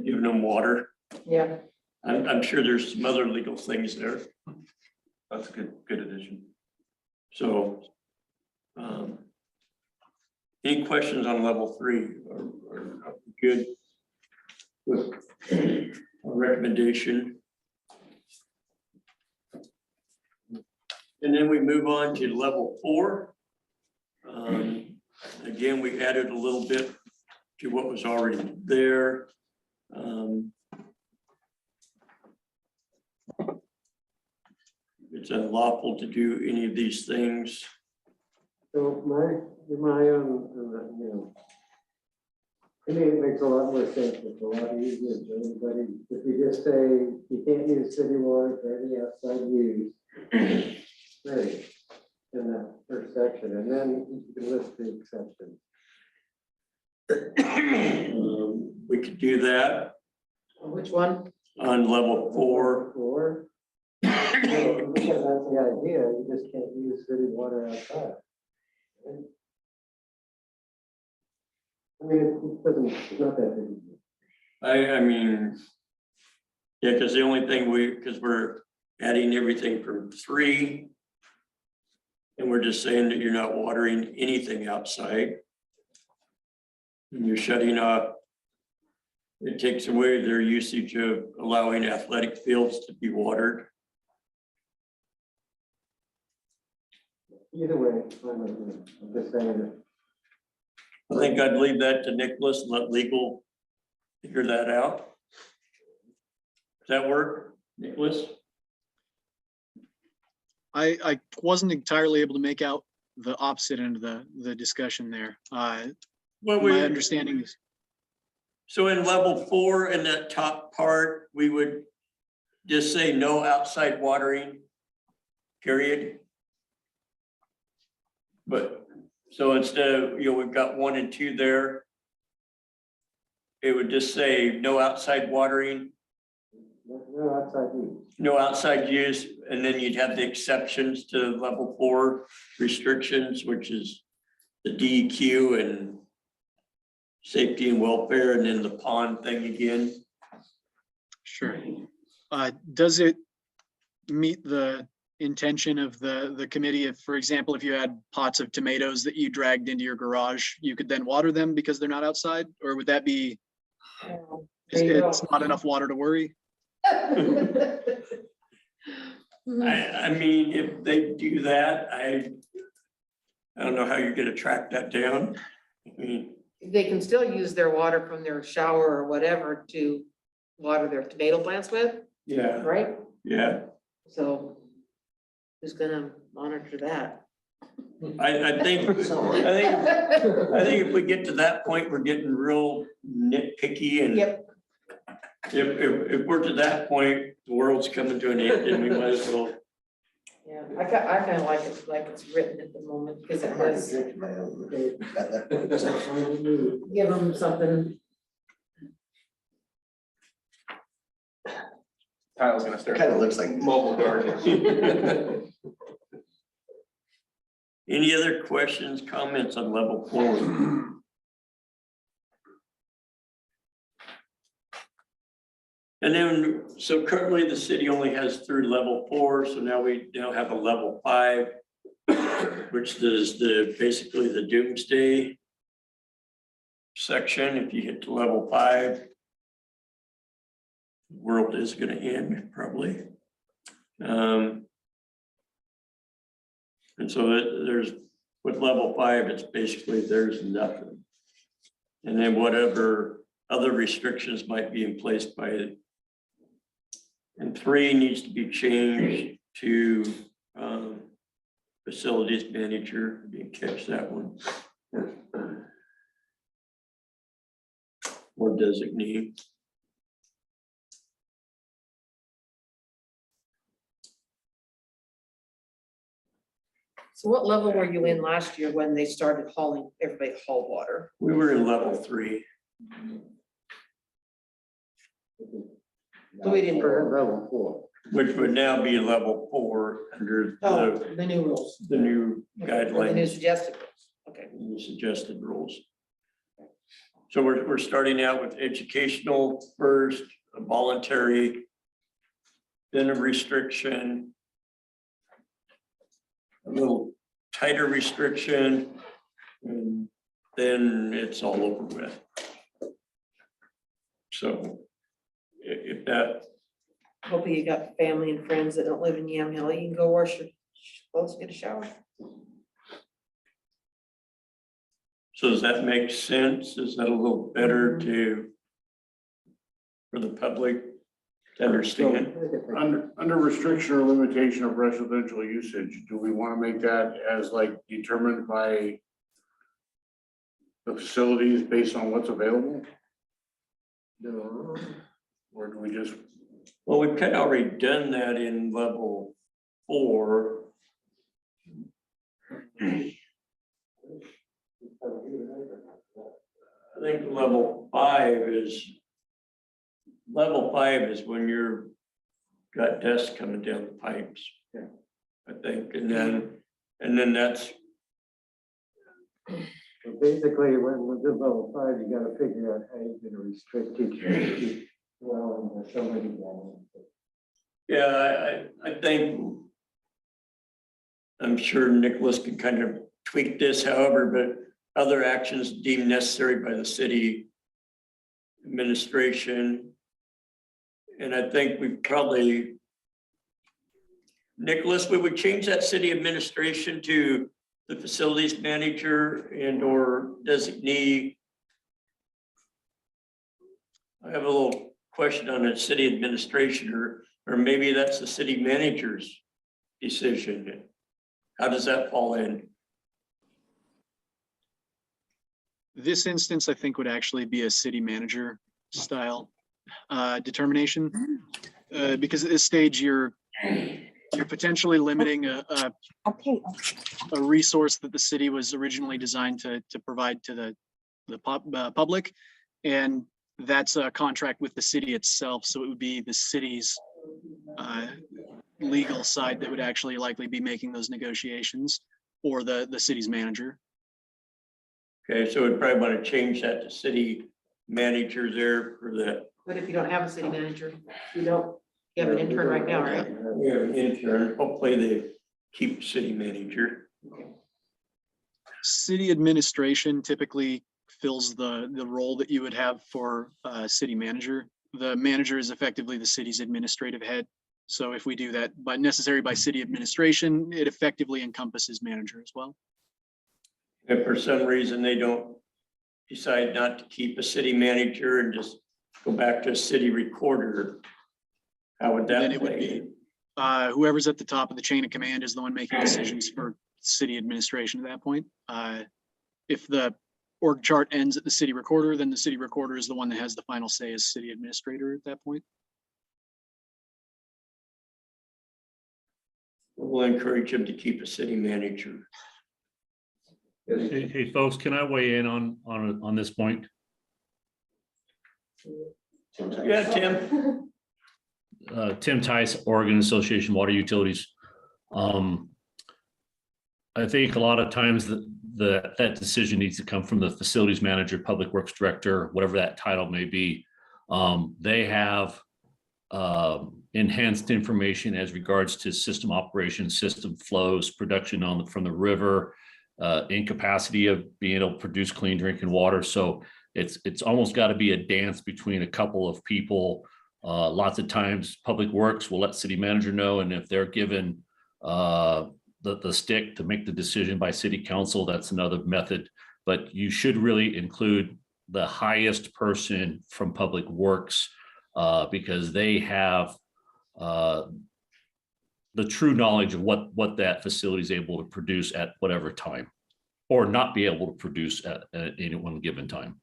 Speaker 5: giving them water.
Speaker 4: Yeah.
Speaker 5: I'm sure there's some other legal things there.
Speaker 7: That's a good addition.
Speaker 5: So, any questions on level 3 or good with a recommendation? And then we move on to level 4. Again, we added a little bit to what was already there. It's unlawful to do any of these things.
Speaker 10: So my own, to me, it makes a lot more sense. It's a lot easier for everybody. If you just say you can't use city water for any outside use, great, in that first section, and then you can list the exceptions.
Speaker 5: We could do that
Speaker 4: Which one?
Speaker 5: on level 4.
Speaker 10: Or, because that's the idea, you just can't use city water outside. Right? I mean, it's not that big.
Speaker 5: I mean, yeah, because the only thing because we're adding everything from 3. And we're just saying that you're not watering anything outside. And you're shutting off. It takes away their usage of allowing athletic fields to be watered.
Speaker 10: Either way, I'm just saying that.
Speaker 5: I think I'd leave that to Nicholas and let legal figure that out. Does that work, Nicholas?
Speaker 12: I wasn't entirely able to make out the opposite end of the discussion there.
Speaker 5: Well,
Speaker 12: My understanding is,
Speaker 5: so in level 4, in that top part, we would just say no outside watering, period. But, so instead of, we've got 1 and 2 there. It would just say no outside watering,
Speaker 10: No outside use.
Speaker 5: no outside use, and then you'd have the exceptions to level 4 restrictions, which is the DEQ and safety and welfare, and then the pond thing again.
Speaker 12: sure. Does it meet the intention of the committee? If, for example, if you had pots of tomatoes that you dragged into your garage, you could then water them because they're not outside? Or would that be, it's not enough water to worry?
Speaker 5: I mean, if they do that, I don't know how you're gonna track that down. I mean,
Speaker 4: They can still use their water from their shower or whatever to water their tomato plants with,
Speaker 5: yeah,
Speaker 4: right?
Speaker 5: yeah.
Speaker 4: So who's gonna monitor that?
Speaker 5: I think if we get to that point, we're getting real nitpicky and
Speaker 4: Yep.
Speaker 5: if we're to that point, the world's coming to an end and we might as well.
Speaker 4: Yeah, I kind of like it, like it's written at the moment, because it does give them something.
Speaker 9: Kyle's gonna start.
Speaker 2: Kind of looks like.
Speaker 9: Mobile garden.
Speaker 5: Any other questions, comments on level 4? And then, so currently the city only has through level 4, so now we now have a level 5, which is basically the doomsday section. If you hit to level 5, the world is gonna end probably. And so there's, with level 5, it's basically there's nothing. And then whatever other restrictions might be in place by it. And 3 needs to be changed to facilities manager. You can catch that one. Or designee.
Speaker 4: So what level were you in last year when they started hauling, everybody hauled water?
Speaker 5: We were in level 3.
Speaker 4: So we didn't.
Speaker 10: Level 4.
Speaker 5: Which would now be level 4 under
Speaker 4: Oh,
Speaker 5: the
Speaker 4: the new rules.
Speaker 5: new
Speaker 4: Or the new
Speaker 5: guidelines,
Speaker 4: suggested rules. Okay.
Speaker 5: the suggested rules. So we're starting out with educational first, a voluntary, then a restriction, a little tighter restriction, and then it's all over with. So if that,
Speaker 4: Hopefully you got family and friends that don't live in Yamhill, you can go wash your clothes, get a shower.
Speaker 5: so does that make sense? Is that a little better for the public to understand?
Speaker 11: Under restriction or limitation of residential usage, do we want to make that as like determined by the facilities based on what's available?
Speaker 10: No.
Speaker 11: Or do we just,
Speaker 5: Well, we've kind of already done that in level 4. I think level 5 is when you're got dust coming down the pipes.
Speaker 10: Yeah.
Speaker 5: I think, and then that's,
Speaker 10: So basically, when we do level 5, you gotta figure out how you're gonna restrict each. Well, there's so many.
Speaker 5: yeah, I think I'm sure Nicholas can kind of tweak this, however, but other actions deemed necessary by the city administration. And I think we probably, Nicholas, we would change that city administration to the facilities manager and or designee. I have a little question on the city administration, or maybe that's the city manager's decision. How does that fall in?
Speaker 12: This instance, I think, would actually be a city manager style determination. Because at this stage, you're potentially limiting a resource that the city was originally designed to provide to the public. And that's a contract with the city itself. So it would be the city's legal side that would actually likely be making those negotiations, or the city's manager.
Speaker 5: Okay, so we'd probably want to change that to city manager there for the.
Speaker 4: But if you don't have a city manager, you have an intern right now, right?
Speaker 5: We have an intern, hopefully they keep city manager.
Speaker 12: City administration typically fills the role that you would have for city manager. The manager is effectively the city's administrative head. So if we do that by necessary by city administration, it effectively encompasses manager as well.
Speaker 5: If for some reason they don't decide not to keep a city manager and just go back to a city recorder, how would
Speaker 12: Then
Speaker 5: that
Speaker 12: it would
Speaker 5: play?
Speaker 12: be whoever's at the top of the chain of command is the one making decisions for city administration at that point. If the org chart ends at the city recorder, then the city recorder is the one that has the final say as city administrator at that point.
Speaker 5: We'll encourage them to keep a city manager.
Speaker 13: Hey, folks, can I weigh in on this point?
Speaker 5: Yeah, Tim.
Speaker 13: Tim Tice, Oregon Association of Water Utilities. I think a lot of times that decision needs to come from the facilities manager, public works director, whatever that title may be. They have enhanced information as regards to system operations, system flows, production from the river, incapacity of being able to produce clean drinking water. So it's almost got to be a dance between a couple of people. Lots of times public works will let city manager know, and if they're given the stick to make the decision by city council, that's another method. But you should really include the highest person from public works because they have the true knowledge of what that facility is able to produce at whatever time, or not be able to produce at any one given time.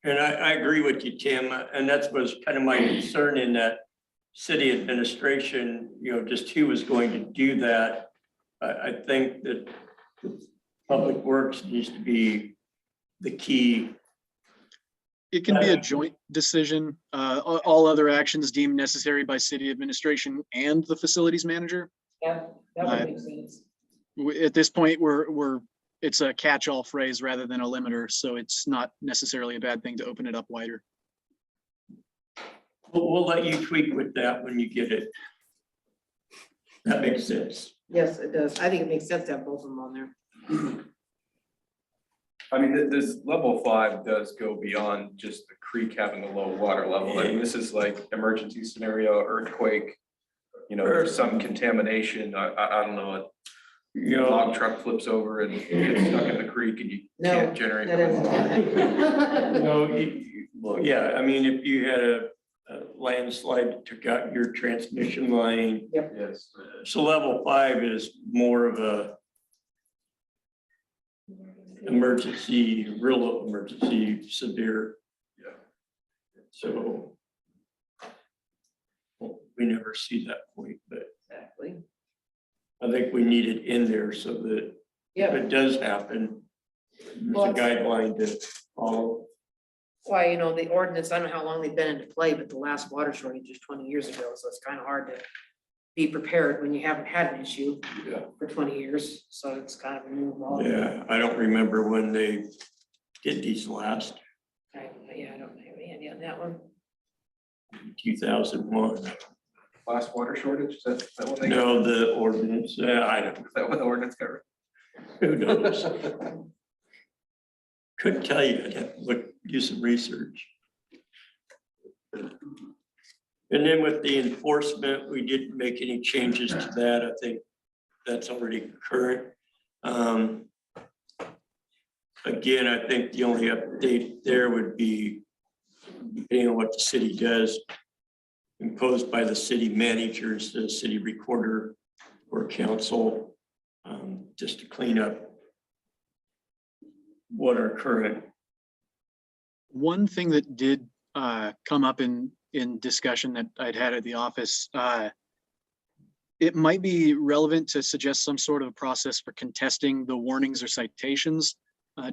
Speaker 5: And I agree with you, Tim, and that was kind of my concern in that city administration, just who was going to do that. I think that public works needs to be the key.
Speaker 12: It can be a joint decision. All other actions deemed necessary by city administration and the facilities manager.
Speaker 4: Yeah, that would make sense.
Speaker 12: At this point, it's a catch-all phrase rather than a limiter, so it's not necessarily a bad thing to open it up wider.
Speaker 5: We'll let you tweak with that when you get it. That makes sense.
Speaker 4: Yes, it does. I think it makes sense to have both of them on there.
Speaker 7: I mean, this level 5 does go beyond just the creek having a low water level. I mean, this is like emergency scenario, earthquake, there's some contamination. I don't know. Log truck flips over and gets stuck in the creek and you can't generate.
Speaker 4: That isn't.
Speaker 5: No, well, yeah, I mean, if you had a landslide that took out your transmission line.
Speaker 4: Yep.
Speaker 7: Yes.
Speaker 5: So level 5 is more of a emergency, real emergency, severe.
Speaker 7: Yeah.
Speaker 5: So we never see that point, but
Speaker 4: Exactly.
Speaker 5: I think we need it in there so that if
Speaker 4: Yeah.
Speaker 5: it does happen, there's
Speaker 4: Well,
Speaker 5: a guideline to follow.
Speaker 4: Why, the ordinance, I don't know how long they've been into play, but the last water shortage was 20 years ago, so it's kind of hard to be prepared when you haven't had an issue
Speaker 7: Yeah.
Speaker 4: for 20 years. So it's kind of a new law.
Speaker 5: Yeah, I don't remember when they did these last,
Speaker 4: I don't have any on that one.
Speaker 5: 2001.
Speaker 9: last water shortage? Is that what they?
Speaker 5: No, the ordinance, I don't,
Speaker 9: Is that what the ordinance covered?
Speaker 5: who knows? Couldn't tell you, I'd have to do some research. And then with the enforcement, we didn't make any changes to that. I think that's already current. Again, I think the only update there would be, depending on what the city does, imposed by the city managers, the city recorder or council, just to clean up what are current.
Speaker 12: One thing that did come up in discussion that I'd had at the office, it might be relevant to suggest some sort of process for contesting the warnings or citations.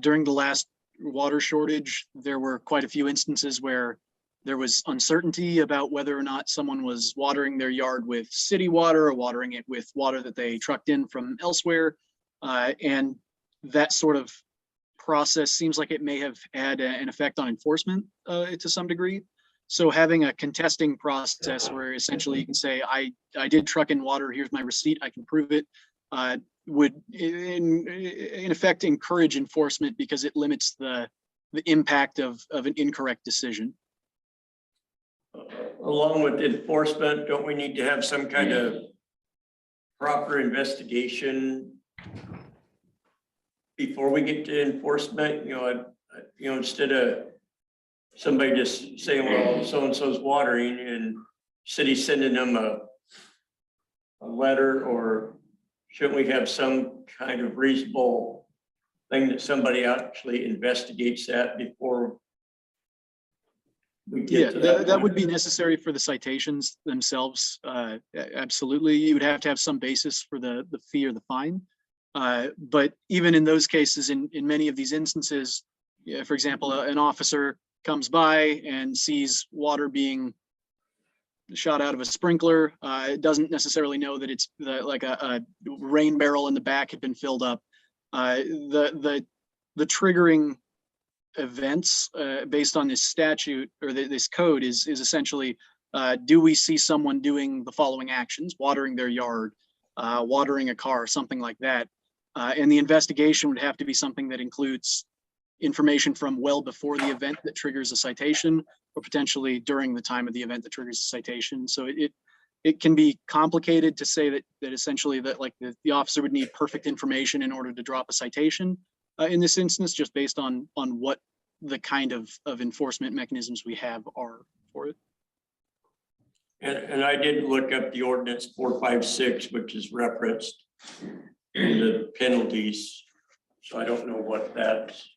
Speaker 12: During the last water shortage, there were quite a few instances where there was uncertainty about whether or not someone was watering their yard with city water or watering it with water that they trucked in from elsewhere. And that sort of process seems like it may have had an effect on enforcement to some degree. So having a contesting process where essentially you can say, I did truck in water, here's my receipt, I can prove it, would in effect encourage enforcement because it limits the impact of an incorrect decision.
Speaker 5: Along with enforcement, don't we need to have some kind of proper investigation before we get to enforcement? Instead of somebody just saying, well, so-and-so's watering and city sending them a letter, or shouldn't we have some kind of reasonable thing that somebody actually investigates that before we
Speaker 12: Yeah,
Speaker 5: get to that?
Speaker 12: that would be necessary for the citations themselves. Absolutely. You would have to have some basis for the fee or the fine. But even in those cases, in many of these instances, for example, an officer comes by and sees water being shot out of a sprinkler, doesn't necessarily know that it's like a rain barrel in the back had been filled up. The triggering events based on this statute or this code is essentially, do we see someone doing the following actions: watering their yard, watering a car, something like that. And the investigation would have to be something that includes information from well before the event that triggers a citation, or potentially during the time of the event that triggers a citation. So it can be complicated to say that essentially that like the officer would need perfect information in order to drop a citation in this instance, just based on what the kind of enforcement mechanisms we have are for it.
Speaker 5: And I did look up the ordinance 456, which is referenced in the penalties. So I don't know what that's.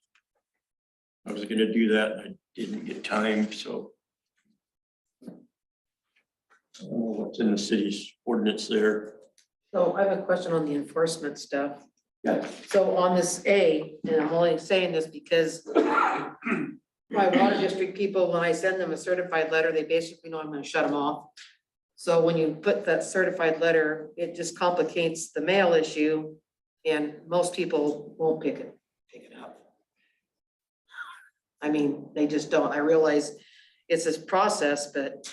Speaker 5: I was gonna do that, and I didn't get time, so. I don't know what's in the city's ordinance there.
Speaker 4: So I have a question on the enforcement stuff.
Speaker 5: Yeah.
Speaker 4: So on this A, and I'm only saying this because my water district people, when I send them a certified letter, they basically know I'm gonna shut them off. So when you put that certified letter, it just complicates the mail issue, and most people won't pick it up. I mean, they just don't. I realize it's this process, but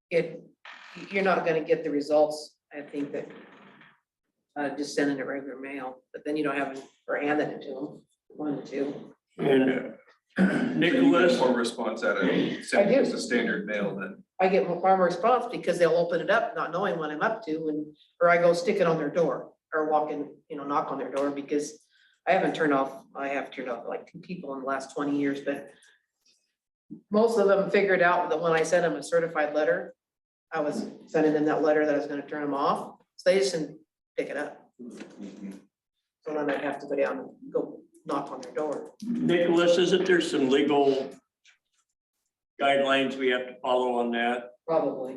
Speaker 4: you're not gonna get the results, I think, that just sending it regular mail, but then you don't have it or handing it to them, one or two.
Speaker 5: And
Speaker 9: You
Speaker 5: Nicholas,
Speaker 9: get more response out of
Speaker 4: I
Speaker 9: sending
Speaker 4: do.
Speaker 9: us a standard mail than.
Speaker 4: I get far more response because they'll open it up, not knowing what I'm up to, or I go stick it on their door or walk in, knock on their door, because I have turned off like 2 people in the last 20 years, but most of them figured out that when I sent them a certified letter, I was sending them that letter that I was gonna turn them off, so they just didn't pick it up. So then I'd have to go down and go knock on their door.
Speaker 5: Nicholas, isn't there some legal guidelines we have to follow on that?
Speaker 4: Probably.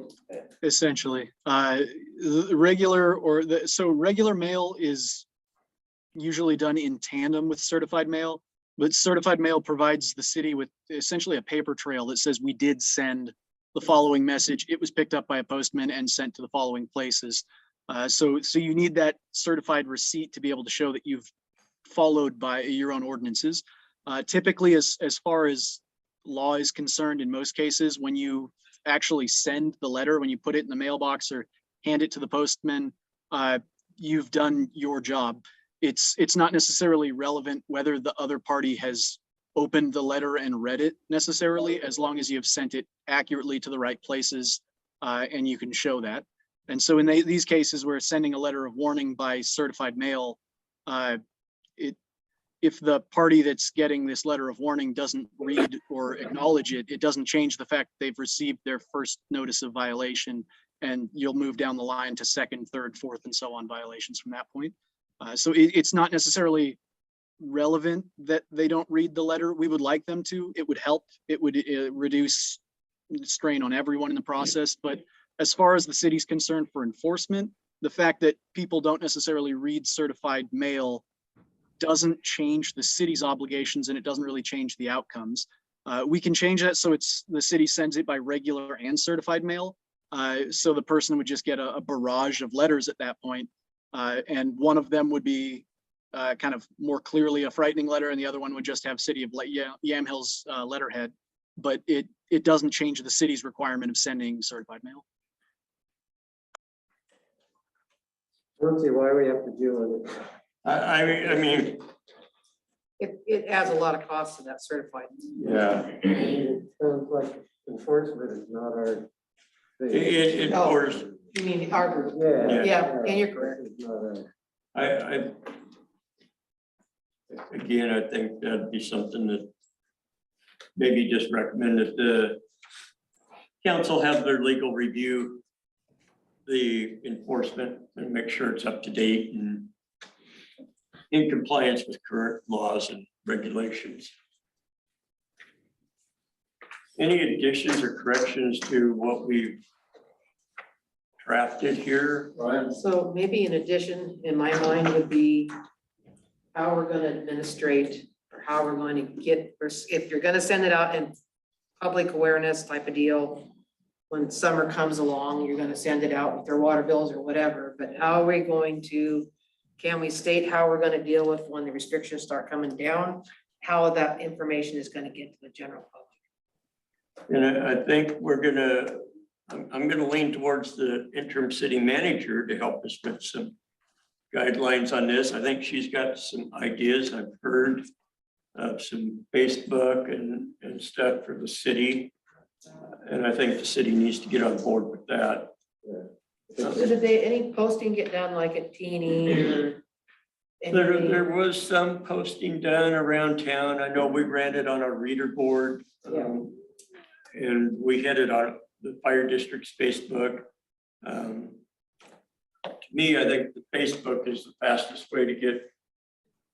Speaker 12: Essentially, the regular mail is usually done in tandem with certified mail, but certified mail provides the city with essentially a paper trail that says we did send the following message. It was picked up by a postman and sent to the following places. So you need that certified receipt to be able to show that you've followed by your own ordinances. Typically, as far as law is concerned, in most cases, when you actually send the letter, when you put it in the mailbox or hand it to the postman, you've done your job. It's not necessarily relevant whether the other party has opened the letter and read it necessarily, as long as you have sent it accurately to the right places, and you can show that. And so in these cases, where sending a letter of warning by certified mail, if the party that's getting this letter of warning doesn't read or acknowledge it, it doesn't change the fact they've received their first notice of violation, and you'll move down the line to second, third, fourth, and so on violations from that point. So it's not necessarily relevant that they don't read the letter. We would like them to. It would help. It would reduce strain on everyone in the process. But as far as the city's concerned for enforcement, the fact that people don't necessarily read certified mail doesn't change the city's obligations, and it doesn't really change the outcomes. We can change that so it's the city sends it by regular and certified mail. So the person would just get a barrage of letters at that point. And one of them would be kind of more clearly a frightening letter, and the other one would just have City of Yamhill's letterhead. But it doesn't change the city's requirement of sending certified mail.
Speaker 10: I don't see why we have to deal with it.
Speaker 5: I mean,
Speaker 4: It adds a lot of cost to that certified.
Speaker 5: yeah,
Speaker 10: It sounds like enforcement is not our thing.
Speaker 5: it, of course,
Speaker 4: You mean our group?
Speaker 10: Yeah.
Speaker 4: Yeah, and you're correct.
Speaker 10: It's not our-
Speaker 5: I again, I think that'd be something that maybe just recommend that the council have their legal review the enforcement and make sure it's up to date and in compliance with current laws and regulations. Any additions or corrections to what we've drafted here?
Speaker 4: So maybe in addition, in my mind, would be how we're gonna administrate, or how we're going to get, if you're gonna send it out in public awareness type of deal, when summer comes along, you're gonna send it out with their water bills or whatever, but how are we going to, can we state how we're gonna deal with when the restrictions start coming down? How that information is gonna get to the general public?
Speaker 5: And I think we're gonna, I'm gonna lean towards the interim city manager to help us with some guidelines on this. I think she's got some ideas. I've heard of some Facebook and stuff for the city. And I think the city needs to get on board with that.
Speaker 4: So did they, any posting get done like at Teeny or?
Speaker 5: There was some posting done around town. I know we ran it on our reader board. And we had it on the fire district's Facebook. To me, I think the Facebook is the fastest way to get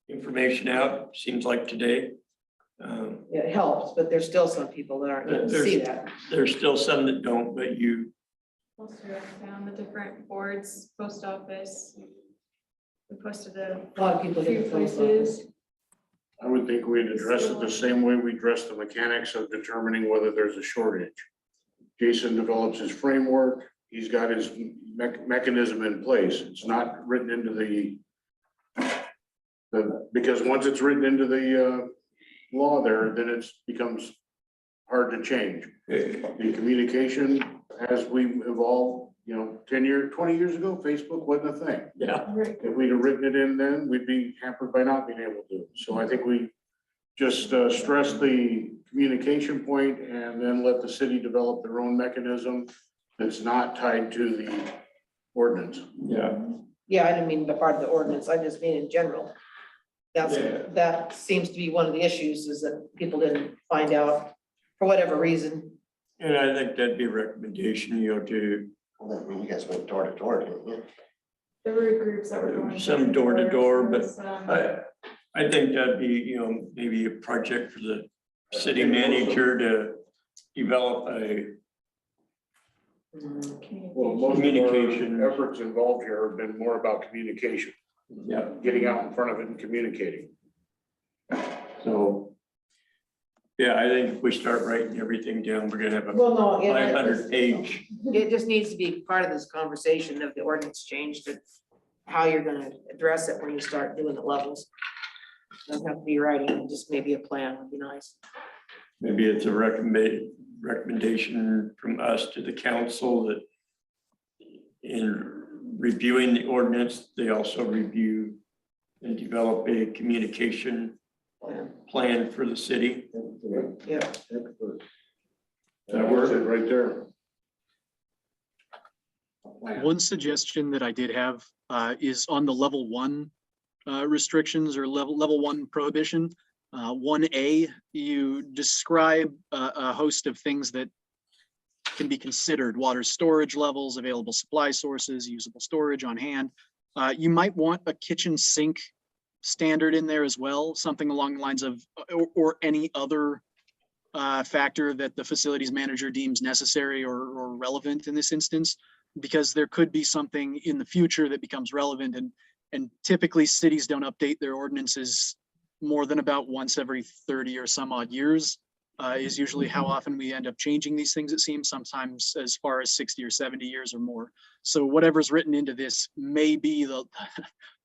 Speaker 5: information out, seems like today.
Speaker 4: It helps, but there's still some people that aren't gonna see that.
Speaker 5: There's still some that don't, but you,
Speaker 3: Most of us found the different boards, post office. We posted a
Speaker 4: A lot of people
Speaker 3: few
Speaker 4: get the post
Speaker 3: places.
Speaker 4: office.
Speaker 11: I would think we'd address it the same way we address the mechanics of determining whether there's a shortage. Jason develops his framework. He's got his mechanism in place. It's not written into the because once it's written into the law there, then it becomes hard to change. The communication, as we evolved, 10 years, 20 years ago, Facebook wasn't a thing.
Speaker 5: yeah,
Speaker 11: If we'd have written it in then, we'd be hampered by not being able to. So I think we just stress the communication point and then let the city develop their own mechanism that's not tied to the ordinance.
Speaker 5: yeah.
Speaker 4: Yeah, I didn't mean the part of the ordinance, I just mean in general. That seems to be one of the issues, is that people didn't find out for whatever reason.
Speaker 5: And I think that'd be a recommendation, to
Speaker 2: Well, that mean you guys went door to door, didn't you?
Speaker 3: There were groups that were going.
Speaker 5: some door to door, but
Speaker 3: Some-
Speaker 5: I think that'd be, maybe a project for the city manager to develop a
Speaker 11: Well, most of
Speaker 5: Communication.
Speaker 11: our efforts involved here have been more about communication, getting out in front of it and communicating.
Speaker 5: So, yeah, I think if we start writing everything down, we're gonna have a
Speaker 4: Well, no,
Speaker 5: 500 page.
Speaker 4: it just needs to be part of this conversation of the ordinance change, to how you're gonna address it when you start doing the levels. Doesn't have to be writing, just maybe a plan would be nice.
Speaker 5: Maybe it's a recommendation from us to the council that in reviewing the ordinance, they also review and develop a communication plan for the city.
Speaker 4: Yeah.
Speaker 10: Excellent.
Speaker 11: That works it right there.
Speaker 12: One suggestion that I did have is on the level 1 restrictions or level 1 prohibition. 1A, you describe a host of things that can be considered: water storage levels, available supply sources, usable storage on hand. You might want a kitchen sink standard in there as well, something along the lines of, or any other factor that the facilities manager deems necessary or relevant in this instance, because there could be something in the future that becomes relevant, and typically cities don't update their ordinances more than about once every 30 or some odd years, is usually how often we end up changing these things, it seems, sometimes as far as 60 or 70 years or more. So whatever's written into this may be the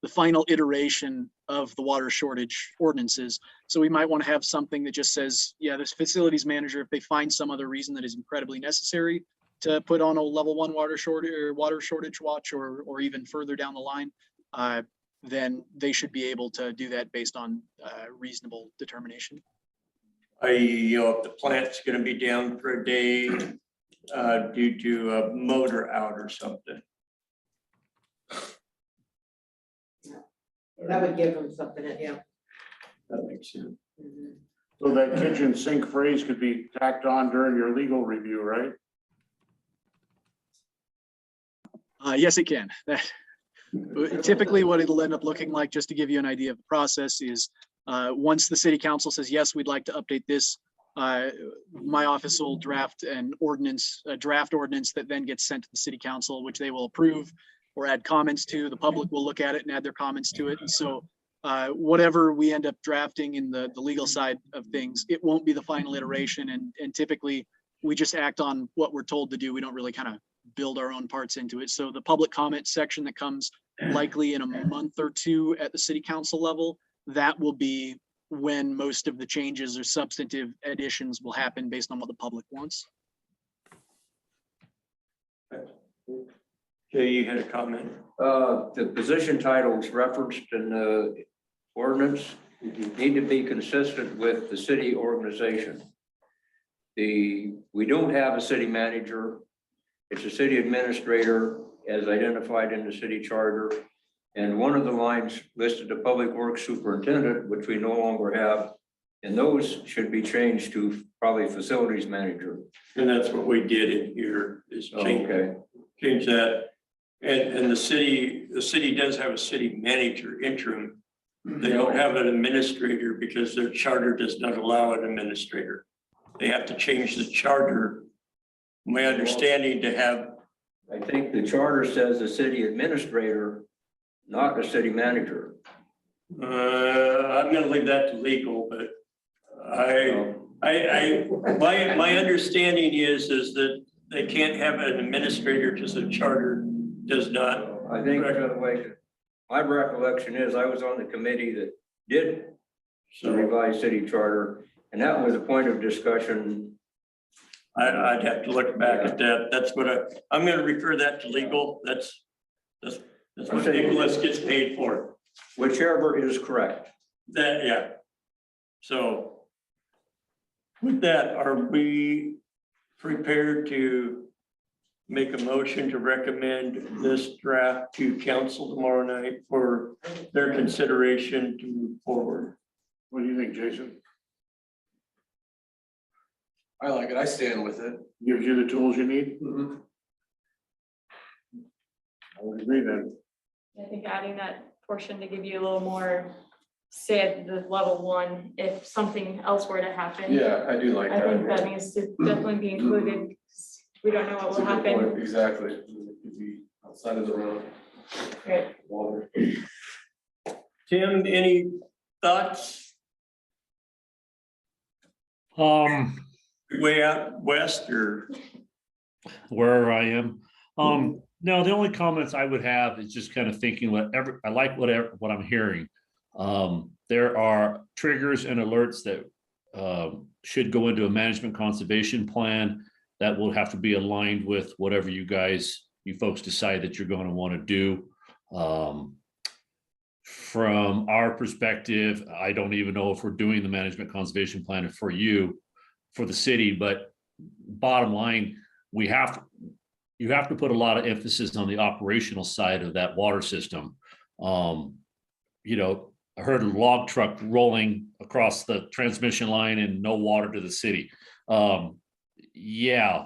Speaker 12: final iteration of the water shortage ordinances. So we might want to have something that just says, yeah, this facilities manager, if they find some other reason that is incredibly necessary to put on a level 1 water shortage watch, or even further down the line, then they should be able to do that based on reasonable determination.
Speaker 5: If the plant's gonna be down for a day due to a motor out or something.
Speaker 4: That would give them something, yeah.
Speaker 5: That makes sense.
Speaker 4: Mhm.
Speaker 11: So that kitchen sink phrase could be tacked on during your legal review, right?
Speaker 12: Yes, it can. Typically what it'll end up looking like, just to give you an idea of the process, is once the city council says, yes, we'd like to update this, my office will draft an ordinance, a draft ordinance that then gets sent to the city council, which they will approve or add comments to. The public will look at it and add their comments to it. And so whatever we end up drafting in the legal side of things, it won't be the final iteration. And typically we just act on what we're told to do. We don't really kind of build our own parts into it. So the public comment section that comes likely in a month or two at the city council level, that will be when most of the changes or substantive additions will happen based on what the public wants.
Speaker 5: Jay, you had a comment?
Speaker 14: The position titles referenced in the ordinance need to be consistent with the city organization. We don't have a city manager. It's a city administrator as identified in the city charter. And one of the lines listed the public works superintendent, which we no longer have. And those should be changed to probably facilities manager.
Speaker 5: And that's what we did in here, is change
Speaker 14: Okay.
Speaker 5: that. And the city does have a city manager interim. They don't have an administrator because their charter does not allow an administrator. They have to change the charter, my understanding, to have.
Speaker 14: I think the charter says the city administrator, not the city manager.
Speaker 5: I'm gonna leave that to legal, but my understanding is that they can't have an administrator because the charter does not.
Speaker 14: I think my recollection is I was on the committee that did the revised city charter, and that was a point of discussion.
Speaker 5: I'd have to look back at that. That's what I'm gonna refer that to legal. That's what Nicholas gets paid for.
Speaker 14: Whichever is correct.
Speaker 5: That, yeah. So with that, are we prepared to make a motion to recommend this draft to council tomorrow night for their consideration to move forward?
Speaker 11: What do you think, Jason?
Speaker 9: I like it. I stand with it.
Speaker 11: Gives you the tools you need?
Speaker 9: Mhm.
Speaker 11: I would agree then.
Speaker 3: I think adding that portion to give you a little more say at the level 1, if something else were to happen.
Speaker 9: Yeah, I do like
Speaker 3: I
Speaker 9: that.
Speaker 3: think that needs to definitely be included. 'Cause we don't know what
Speaker 9: That's a
Speaker 3: will
Speaker 9: good point.
Speaker 3: happen.
Speaker 9: Exactly. It could be outside of the road.
Speaker 3: Right.
Speaker 9: Water.
Speaker 5: Tim, any thoughts? Way out west or?
Speaker 13: Wherever I am. No, the only comments I would have is just kind of thinking I like what I'm hearing. There are triggers and alerts that should go into a management conservation plan. That will have to be aligned with whatever you folks decide that you're going to want to do. From our perspective, I don't even know if we're doing the management conservation plan for you, for the city, but bottom line, you have to put a lot of emphasis on the operational side of that water system. You know, I heard a log truck rolling across the transmission line and no water to the city. Yeah,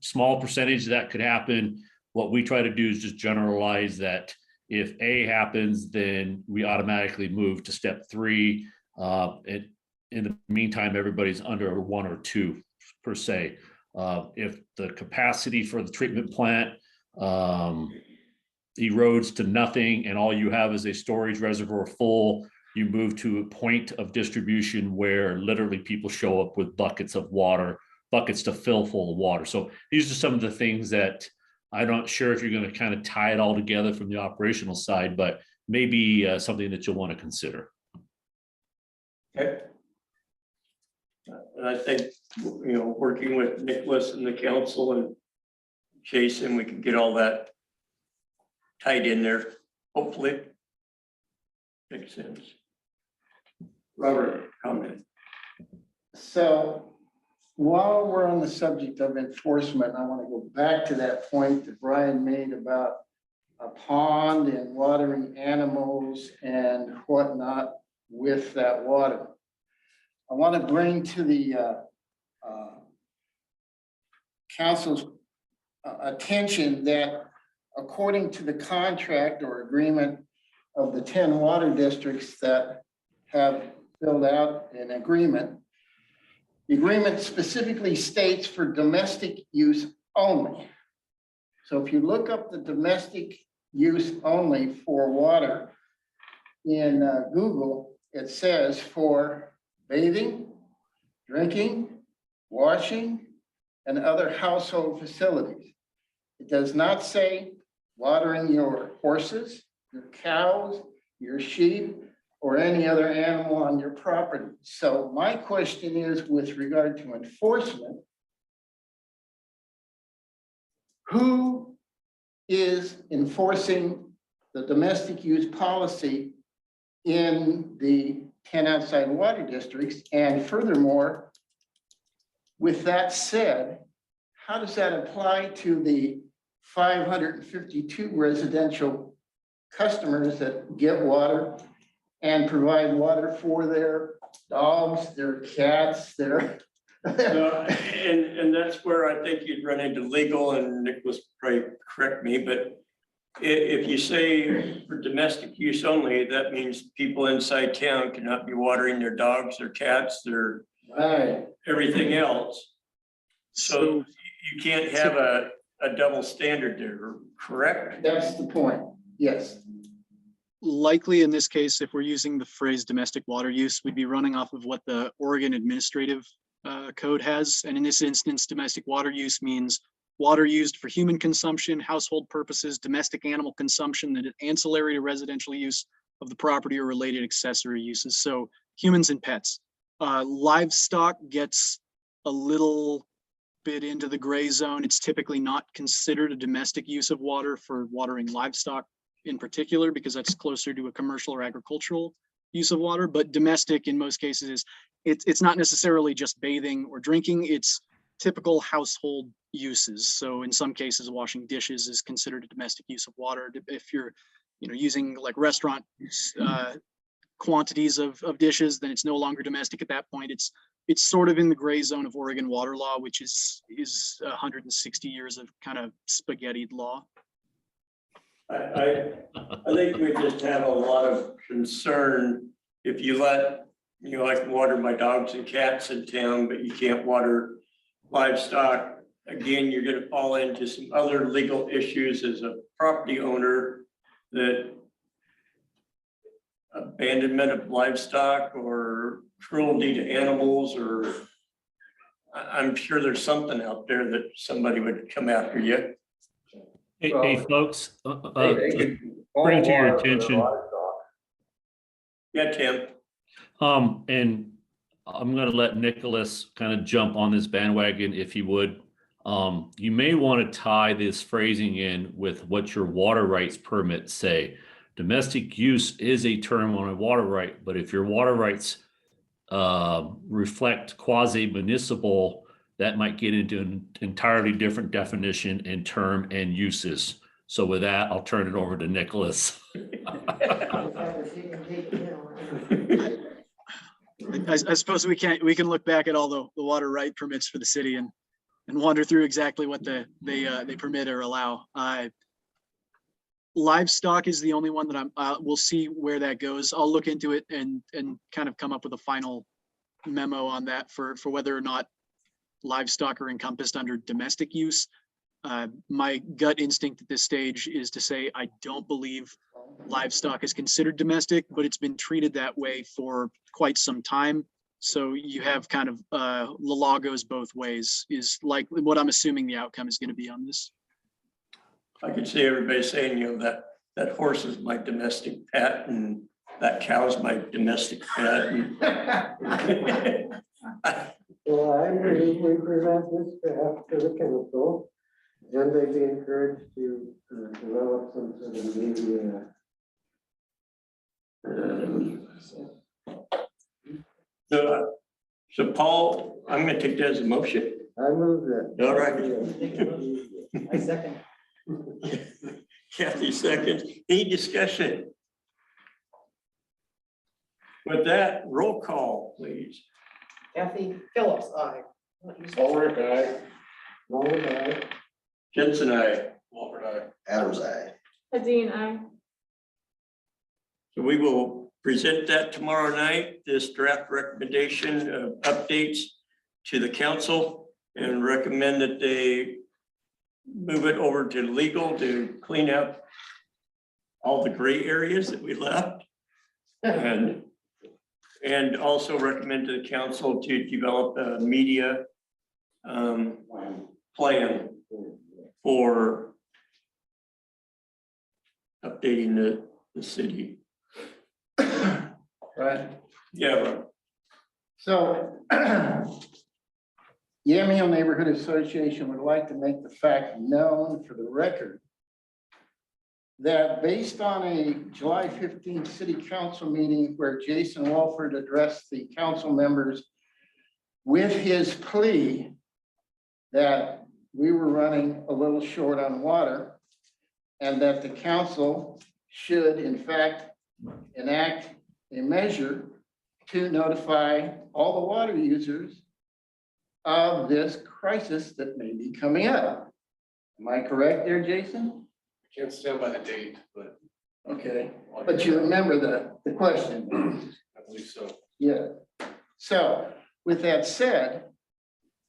Speaker 13: small percentage of that could happen. What we try to do is just generalize that if A happens, then we automatically move to step 3. And in the meantime, everybody's under 1 or 2 per se. If the capacity for the treatment plant erodes to nothing and all you have is a storage reservoir full, you move to a point of distribution where literally people show up with buckets of water, buckets to fill full of water. So these are some of the things that I'm not sure if you're going to kind of tie it all together from the operational side, but maybe something that you'll want to consider.
Speaker 5: Okay. And I think, you know, working with Nicholas and the council and Jason, we can get all that tied in there, hopefully. Makes sense. Robert, comment.
Speaker 6: So while we're on the subject of enforcement, I want to go back to that point that Brian made about a pond and watering animals and whatnot with that water. I want to bring to the council's attention that according to the contract or agreement of the 10 water districts that have filled out an agreement, the agreement specifically states for domestic use only. So if you look up the domestic use only for water in Google, it says for bathing, drinking, washing, and other household facilities. It does not say watering your horses, your cows, your sheep, or any other animal on your property. So my question is with regard to enforcement, who is enforcing the domestic use policy in the 10 outside water districts? And furthermore, with that said, how does that apply to the 552 residential customers that get water and provide water for their dogs, their cats, their.
Speaker 5: And that's where I think you'd run into legal, and Nicholas probably correct me, but if you say for domestic use only, that means people inside town cannot be watering their dogs, their cats, their
Speaker 6: Right.
Speaker 5: everything else. So you can't have a double standard there, correct?
Speaker 6: That's the point, yes.
Speaker 12: Likely in this case, if we're using the phrase domestic water use, we'd be running off of what the Oregon Administrative Code has. And in this instance, domestic water use means water used for human consumption, household purposes, domestic animal consumption that is ancillary to residential use of the property or related accessory uses. So humans and pets. Livestock gets a little bit into the gray zone. It's typically not considered a domestic use of water for watering livestock in particular, because that's closer to a commercial or agricultural use of water. But domestic in most cases is, it's not necessarily just bathing or drinking, it's typical household uses. So in some cases, washing dishes is considered a domestic use of water. If you're, using like restaurant quantities of dishes, then it's no longer domestic at that point. It's sort of in the gray zone of Oregon water law, which is 160 years of kind of spaghettied law.
Speaker 5: I think we just have a lot of concern if you let, I can water my dogs and cats in town, but you can't water livestock. Again, you're gonna fall into some other legal issues as a property owner, that abandonment of livestock or cruelty to animals, or I'm sure there's something out there that somebody would come after you.
Speaker 13: Hey, folks,
Speaker 14: They could
Speaker 13: bring to your
Speaker 14: water for their
Speaker 13: attention.
Speaker 14: livestock.
Speaker 5: Yeah, Tim.
Speaker 13: And I'm gonna let Nicholas kind of jump on this bandwagon if he would. You may want to tie this phrasing in with what your water rights permits say. Domestic use is a term on a water right, but if your water rights reflect quasi-municipal, that might get into an entirely different definition and term and uses. So with that, I'll turn it over to Nicholas.
Speaker 12: I suppose we can look back at all the water right permits for the city and wander through exactly what they permit or allow. Livestock is the only one that we'll see where that goes. I'll look into it and kind of come up with a final memo on that for whether or not livestock are encompassed under domestic use. My gut instinct at this stage is to say I don't believe livestock is considered domestic, but it's been treated that way for quite some time. So you have kind of the law goes both ways is like what I'm assuming the outcome is going to be on this.
Speaker 5: I could see everybody saying, you know, that horse is my domestic pet and that cow is my domestic pet.
Speaker 10: Well, I agree, we present this draft to the council, and they'd be encouraged to develop some sort of media.
Speaker 5: So Paul, I'm gonna take that as a motion.
Speaker 10: I move that.
Speaker 5: All right.
Speaker 4: I second.
Speaker 5: Kathy seconds. Any discussion? With that, roll call, please.
Speaker 4: Kathy Phillips, aye.
Speaker 11: Ulrich, aye.
Speaker 10: Mullin, aye.
Speaker 5: Jensen, aye.
Speaker 9: Walford, aye.
Speaker 2: Adam's eye.
Speaker 3: Adine, aye.
Speaker 5: So we will present that tomorrow night, this draft recommendation of updates to the council and recommend that they move it over to legal to clean up all the gray areas that we left. And also recommend to the council to develop a media plan for updating the city.
Speaker 6: Right.
Speaker 5: Yeah, right.
Speaker 6: So Yamhill Neighborhood Association would like to make the fact known for the record that based on a July 15th city council meeting where Jason Walford addressed the council members with his plea that we were running a little short on water and that the council should in fact enact a measure to notify all the water users of this crisis that may be coming up. Am I correct there, Jason?
Speaker 9: Can't stand by the date, but
Speaker 6: Okay, but you remember the question?
Speaker 9: I believe so.
Speaker 6: Yeah. So with that said,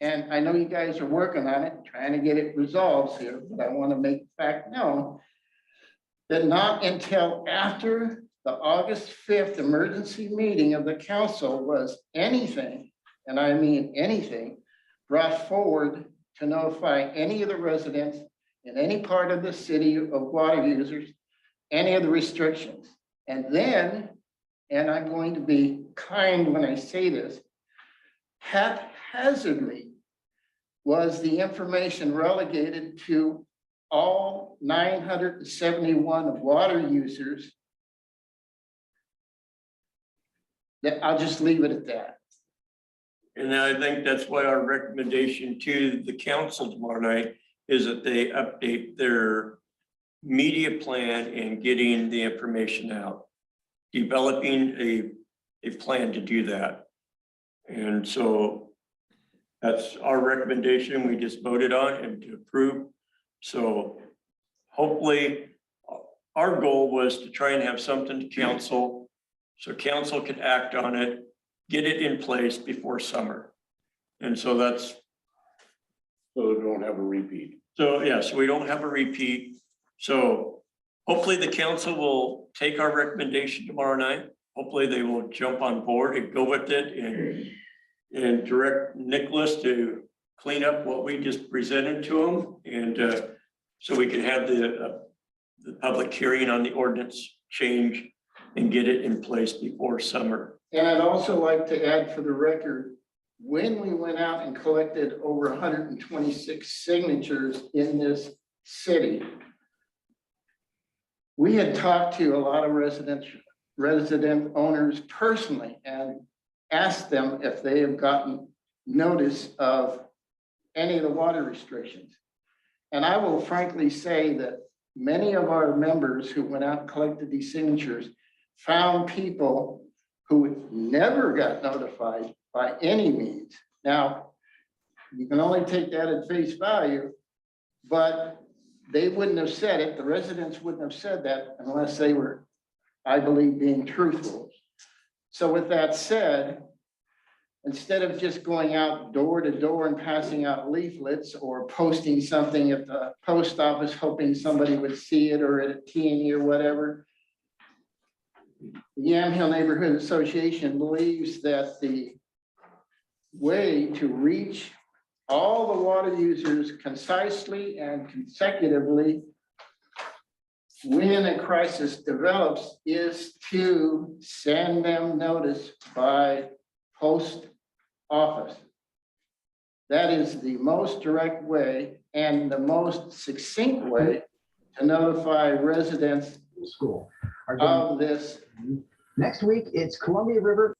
Speaker 6: and I know you guys are working on it, trying to get it resolved here, but I want to make the fact known that not until after the August 5th emergency meeting of the council was anything, and I mean anything, brought forward to notify any of the residents in any part of the city of water users, any of the restrictions. And then, and I'm going to be kind when I say this, haphazardly was the information relegated to all 971 of water users. That I'll just leave it at that.
Speaker 5: And I think that's why our recommendation to the council tomorrow night is that they update their media plan and getting the information out, developing a plan to do that. And so that's our recommendation. We just voted on and to approve. So hopefully our goal was to try and have something to council so council could act on it, get it in place before summer. And so that's.
Speaker 11: So we don't have a repeat.
Speaker 5: So yes, we don't have a repeat. So hopefully the council will take our recommendation tomorrow night. Hopefully they will jump on board and go with it and direct Nicholas to clean up what we just presented to him. And so we can have the public hearing on the ordinance change and get it in place before summer.
Speaker 6: And I'd also like to add for the record, when we went out and collected over 126 signatures in this city, we had talked to a lot of resident owners personally and asked them if they have gotten notice of any of the water restrictions. And I will frankly say that many of our members who went out and collected these signatures found people who never got notified by any means. Now, you can only take that at face value, but they wouldn't have said it, the residents wouldn't have said that unless they were, I believe, being truthful. So with that said, instead of just going out door to door and passing out leaflets or posting something at the post office, hoping somebody would see it, or at a T&E or whatever, the Yamhill Neighborhood Association believes that the way to reach all the water users concisely and consecutively when a crisis develops is to send them notice by post office. That is the most direct way and the most succinct way to notify residents
Speaker 15: School.
Speaker 6: of this.
Speaker 15: Next week, it's Columbia River.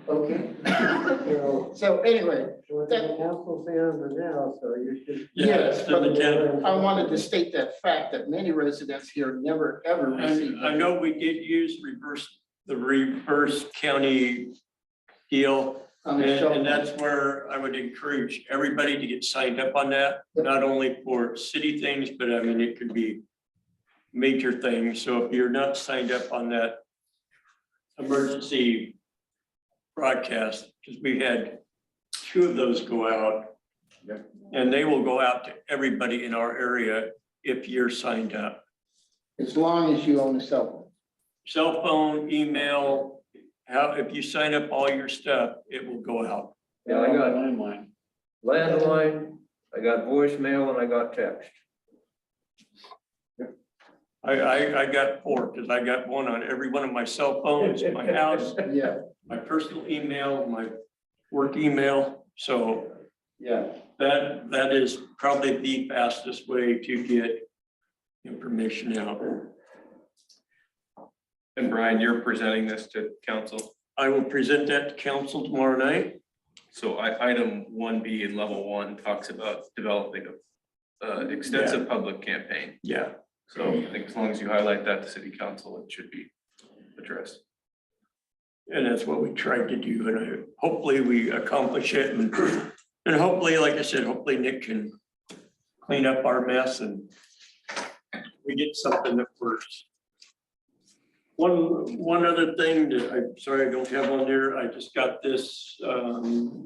Speaker 6: Okay. So anyway,
Speaker 10: What the council say on the now, so you should.
Speaker 6: yes,
Speaker 5: to the town.
Speaker 6: I wanted to state that fact that many residents here never, ever received.
Speaker 5: I know we did use the reverse county deal.
Speaker 6: On the show.
Speaker 5: And that's where I would encourage everybody to get signed up on that, not only for city things, but I mean, it could be major things. So if you're not signed up on that emergency broadcast, because we had 2 of those go out. And they will go out to everybody in our area if you're signed up.
Speaker 6: As long as you own a cell phone.
Speaker 5: Cell phone, email, if you sign up all your stuff, it will go out.
Speaker 14: Yeah, I got
Speaker 11: Landline.
Speaker 14: landline, I got voicemail, and I got text.
Speaker 5: I got 4, because I got one on every one of my cell phones, my house,
Speaker 6: Yeah,
Speaker 5: my personal email, my work email. So
Speaker 6: yeah.
Speaker 5: that is probably the fastest way to get information out.
Speaker 7: And Brian, you're presenting this to council.
Speaker 5: I will present that to council tomorrow night.
Speaker 7: So item 1B in level 1 talks about developing a extensive public campaign.
Speaker 5: Yeah.
Speaker 7: So I think as long as you highlight that to city council, it should be addressed.
Speaker 5: And that's what we tried to do, and hopefully we accomplish it, and hopefully, like I said, hopefully Nick can clean up our mess and we get something that works. One other thing that I'm sorry I don't have on there, I just got this through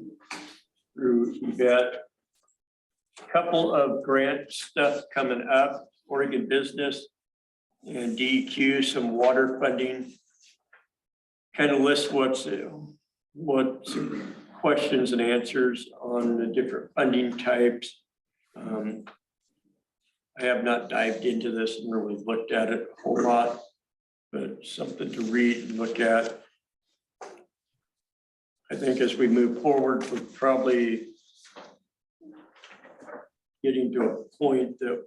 Speaker 5: Yvette. Couple of grant stuff coming up, Oregon Business and DEQ, some water funding. Kind of list what questions and answers on the different funding types. I have not dived into this and really looked at it a whole lot, but something to read and look at. I think as we move forward, we're probably getting to a point that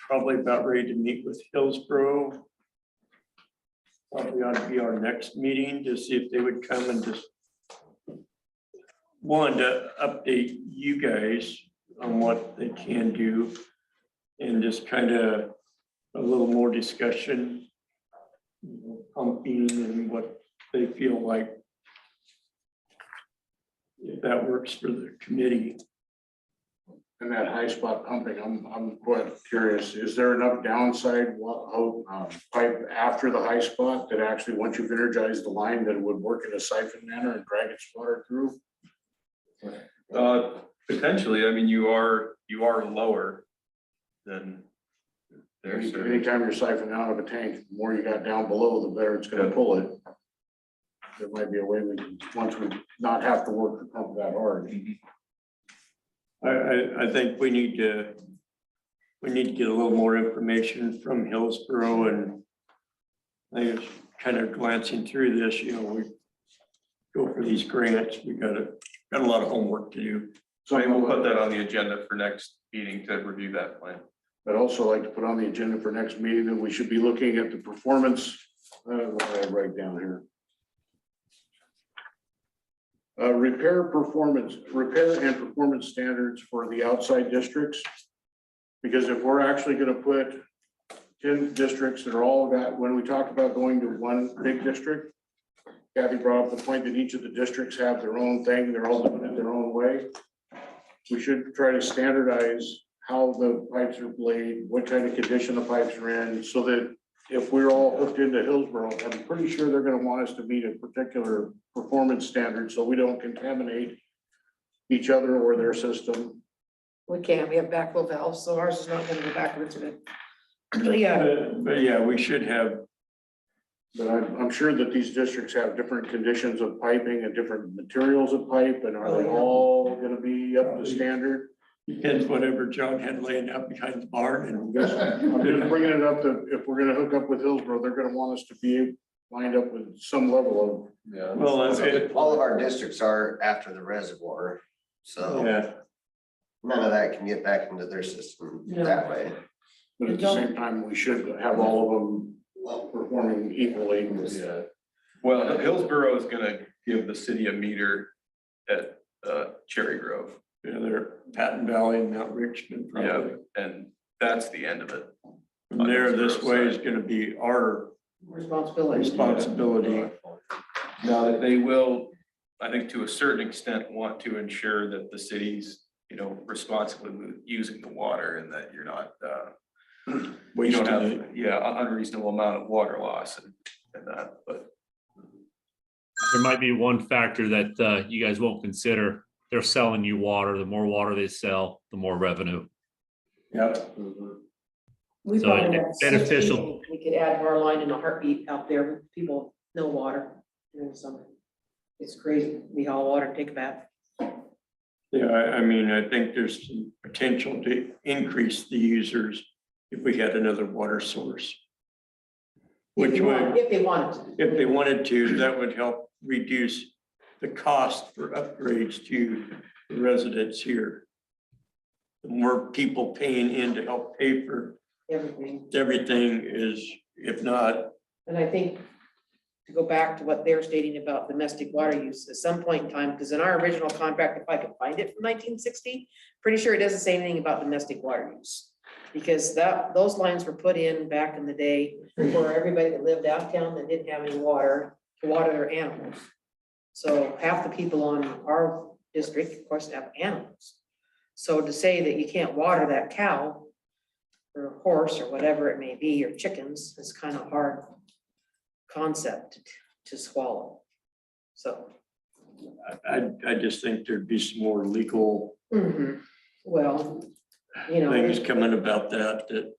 Speaker 5: probably about ready to meet with Hillsborough. Probably ought to be our next meeting to see if they would come and just one, to update you guys on what they can do and just kind of a little more discussion, pumping and what they feel like, if that works for the committee.
Speaker 11: And that high spot pumping, I'm quite curious, is there enough downside pipe after the high spot that actually, once you've energized the line, that it would work in a siphon manner and drag its water through?
Speaker 7: Potentially, I mean, you are lower than there's.
Speaker 11: Anytime you're siphoning out of a tank, the more you got down below, the better it's gonna pull it. There might be a way we can, once we not have to work the pump that hard.
Speaker 5: I think we need to get a little more information from Hillsborough, and I guess kind of glancing through this, you know, we go for these grants, we got a lot of homework to do.
Speaker 7: So we'll put that on the agenda for next meeting to review that plan.
Speaker 11: I'd also like to put on the agenda for next meeting that we should be looking at the performance, what do I have right down here? Repair and performance standards for the outside districts. Because if we're actually gonna put 10 districts that are all got, when we talk about going to one big district, Kathy brought up the point that each of the districts have their own thing, they're all doing it their own way. We should try to standardize how the pipes are laid, what kind of condition the pipes are in, so that if we're all hooked into Hillsborough, I'm pretty sure they're gonna want us to meet a particular performance standard, so we don't contaminate each other or their system.
Speaker 4: We can't, we have backflow valves, so ours is not gonna go backwards in it. Yeah,
Speaker 5: But yeah, we should have,
Speaker 11: But I'm sure that these districts have different conditions of piping and different materials of pipe, and are they all gonna be up to standard?
Speaker 5: depends whatever John had laying out behind the barn and.
Speaker 11: I'm just bringing it up that if we're gonna hook up with Hillsborough, they're gonna want us to be lined up with some level
Speaker 9: Yeah.
Speaker 5: Well,
Speaker 2: All of our districts are after the reservoir, so
Speaker 5: yeah,
Speaker 2: none of that can get back into their system that way.
Speaker 11: of, but at the same time, we should have all of them performing equally.
Speaker 9: Yeah.
Speaker 7: Well, Hillsborough is gonna give the city a meter at Cherry Grove.
Speaker 5: yeah, they're Patton Valley and Mount Richmond
Speaker 7: Yeah,
Speaker 5: probably.
Speaker 7: and that's the end of it.
Speaker 5: From there, this way is gonna be our
Speaker 4: responsibility.
Speaker 5: responsibility.
Speaker 7: Now that they will, I think to a certain extent, want to ensure that the city's, you know, responsibly using the water and that you're not, you don't have, yeah, an unreasonable amount of water loss and that, but.
Speaker 13: There might be one factor that you guys won't consider. They're selling you water. The more water they sell, the more revenue.
Speaker 5: Yep.
Speaker 4: We
Speaker 13: So
Speaker 4: probably have
Speaker 13: it's beneficial.
Speaker 4: 16. We could add to our line in a heartbeat out there. People know water during the summer. It's crazy. We haul water, take a bath.
Speaker 5: Yeah, I mean, I think there's some potential to increase the users if we had another water source. Which would,
Speaker 4: If they wanted to.
Speaker 5: if they wanted to, that would help reduce the cost for upgrades to the residents here. The more people paying in to help pay for everything is, if not,
Speaker 4: And I think to go back to what they're stating about domestic water use, at some point in time, because in our original contract, if I could find it from 1960, pretty sure it doesn't say anything about domestic water use. Because those lines were put in back in the day for everybody that lived downtown that didn't have any water to water their animals. So half the people on our district, of course, have animals. So to say that you can't water that cow or horse or whatever it may be, or chickens, is kind of hard concept to swallow. So.
Speaker 5: I just think there'd be some more legal
Speaker 4: Well, you know.
Speaker 5: things coming about that.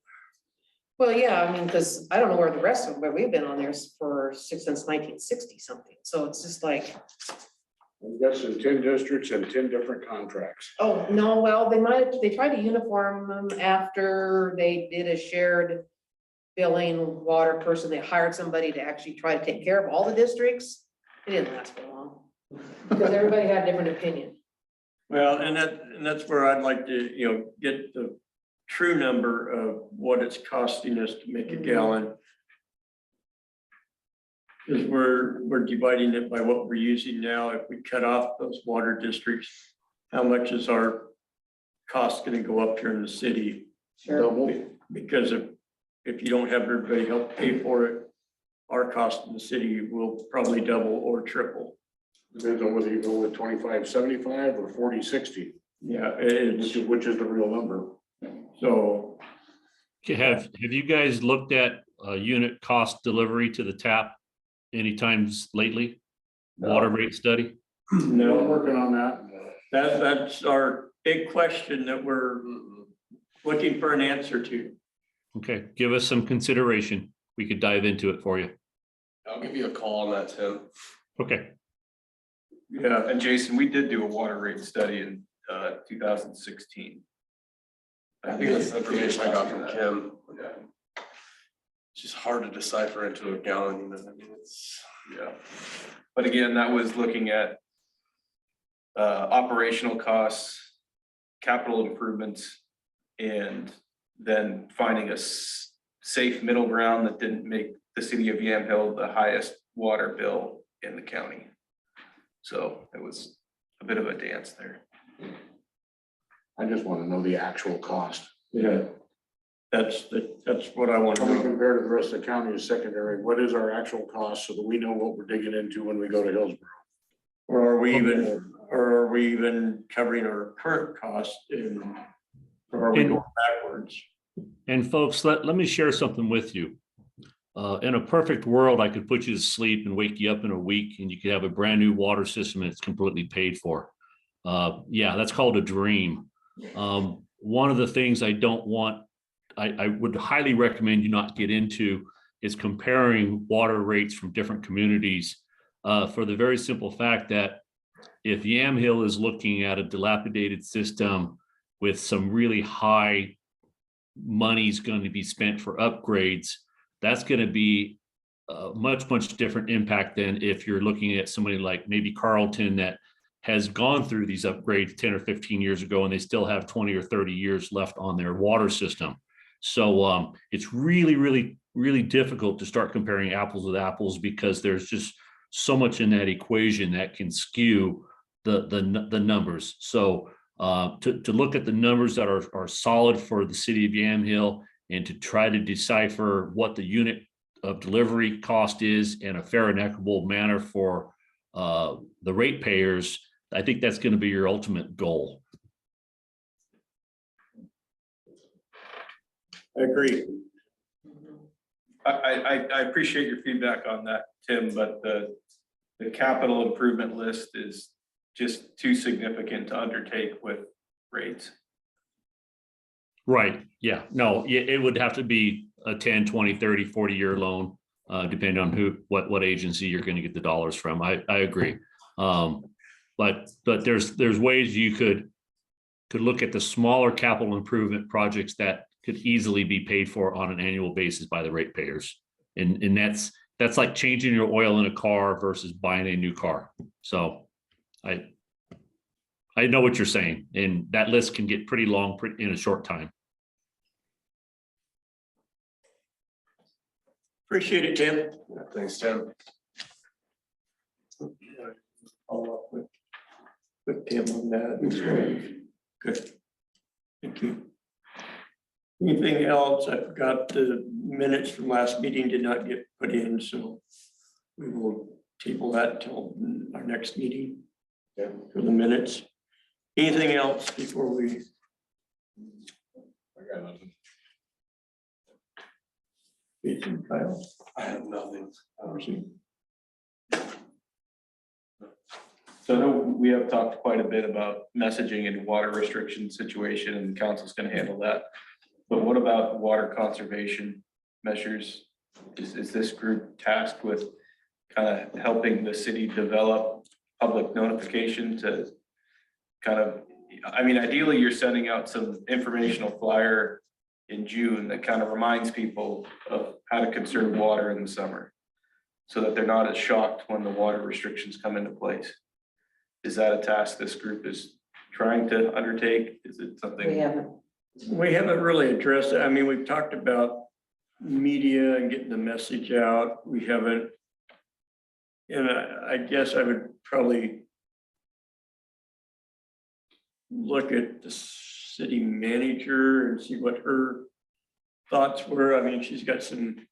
Speaker 4: Well, yeah, I mean, because I don't know where the rest of, where we've been on there since 1960 something. So it's just like,
Speaker 11: That's in 10 districts and 10 different contracts.
Speaker 4: oh, no, well, they tried to uniform them after they did a shared billing water person. They hired somebody to actually try to take care of all the districts. It didn't last for long because everybody had a different opinion.
Speaker 5: Well, and that's where I'd like to, you know, get the true number of what it's costing us to make a gallon. Because we're dividing it by what we're using now. If we cut off those water districts, how much is our cost gonna go up here in the city?
Speaker 4: Sure.
Speaker 5: Because if you don't have everybody help pay for it, our cost in the city will probably double or triple.
Speaker 11: Depends on whether you go with 25/75 or 40/60.
Speaker 5: Yeah,
Speaker 11: which is the real number.
Speaker 5: So.
Speaker 13: Have you guys looked at unit cost delivery to the tap any times lately? Water rate study?
Speaker 5: No,
Speaker 11: We're working on that.
Speaker 5: That's our big question that we're looking for an answer to.
Speaker 13: Okay, give us some consideration. We could dive into it for you.
Speaker 9: I'll give you a call on that, Tim.
Speaker 13: Okay.
Speaker 7: Yeah, and Jason, we did do a water rate study in 2016.
Speaker 9: I think that's the information I got from Kim. just hard to decipher into a gallon, you know, I mean, it's, yeah. But again, that was looking at operational costs, capital improvements, and then finding a safe middle ground that didn't make the city of Yamhill the highest water bill in the county. So it was a bit of a dance there.
Speaker 11: I just want to know the actual cost.
Speaker 5: Yeah. That's what I want to
Speaker 11: When we
Speaker 5: know.
Speaker 11: compare to the rest of the county as secondary, what is our actual cost so that we know what we're digging into when we go to Hillsborough?
Speaker 5: Or are we even covering our current costs or are we going backwards?
Speaker 13: And folks, let me share something with you. In a perfect world, I could put you to sleep and wake you up in a week and you could have a brand new water system and it's completely paid for. Yeah, that's called a dream. One of the things I don't want, I would highly recommend you not get into is comparing water rates from different communities for the very simple fact that if Yamhill is looking at a dilapidated system with some really high money's going to be spent for upgrades, that's going to be a much different impact than if you're looking at somebody like maybe Carlton that has gone through these upgrades 10 or 15 years ago and they still have 20 or 30 years left on their water system. So it's really difficult to start comparing apples with apples because there's just so much in that equation that can skew the numbers. So to look at the numbers that are solid for the city of Yamhill and to try to decipher what the unit of delivery cost is in a fair and equitable manner for the ratepayers, I think that's going to be your ultimate goal.
Speaker 7: I agree. I appreciate your feedback on that, Tim, but the capital improvement list is just too significant to undertake with rates.
Speaker 13: Right. Yeah. No, it would have to be a 10, 20, 30, 40-year loan, depending on what agency you're going to get the dollars from. I agree. But there's ways you could look at the smaller capital improvement projects that could easily be paid for on an annual basis by the ratepayers. And that's like changing your oil in a car versus buying a new car. So I know what you're saying, and that list can get pretty long in a short time.
Speaker 5: Appreciate it, Tim.
Speaker 9: Yeah, thanks, Tim.
Speaker 5: Follow up with Tim on that. Good. Thank you. Anything else? I forgot the minutes from last meeting did not get put in, so we will table that till our next meeting.
Speaker 9: Yeah.
Speaker 5: For the minutes. Anything else before we?
Speaker 9: I got nothing.
Speaker 5: Jason, Kyle?
Speaker 9: I have nothing.
Speaker 7: So I know we have talked quite a bit about messaging and water restriction situation, and the council's going to handle that. But what about water conservation measures? Is this group tasked with kind of helping the city develop public notification to kind of, I mean, ideally you're sending out some informational flyer in June that kind of reminds people of how to conserve water in the summer so that they're not as shocked when the water restrictions come into place. Is that a task this group is trying to undertake? Is it something?
Speaker 5: We haven't really addressed it. I mean, we've talked about media and getting the message out. We haven't. And I guess I would probably look at the city manager and see what her thoughts were. I mean, she's got some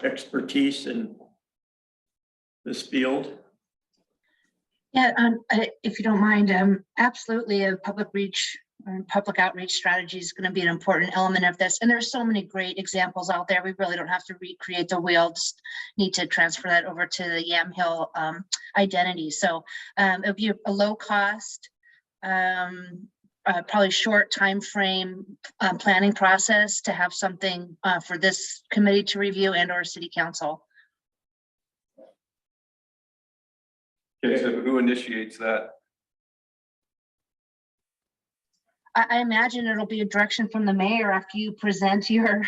Speaker 5: expertise in this field.
Speaker 8: Yeah, if you don't mind, absolutely a public outreach strategy is going to be an important element of this. And there's so many great examples out there. We really don't have to recreate the wheel, just need to transfer that over to the Yamhill identity. So it'll be a low cost, probably short time frame planning process to have something for this committee to review and or city council.
Speaker 7: Okay, so who initiates that?
Speaker 8: I imagine it'll be a direction from the mayor after you present your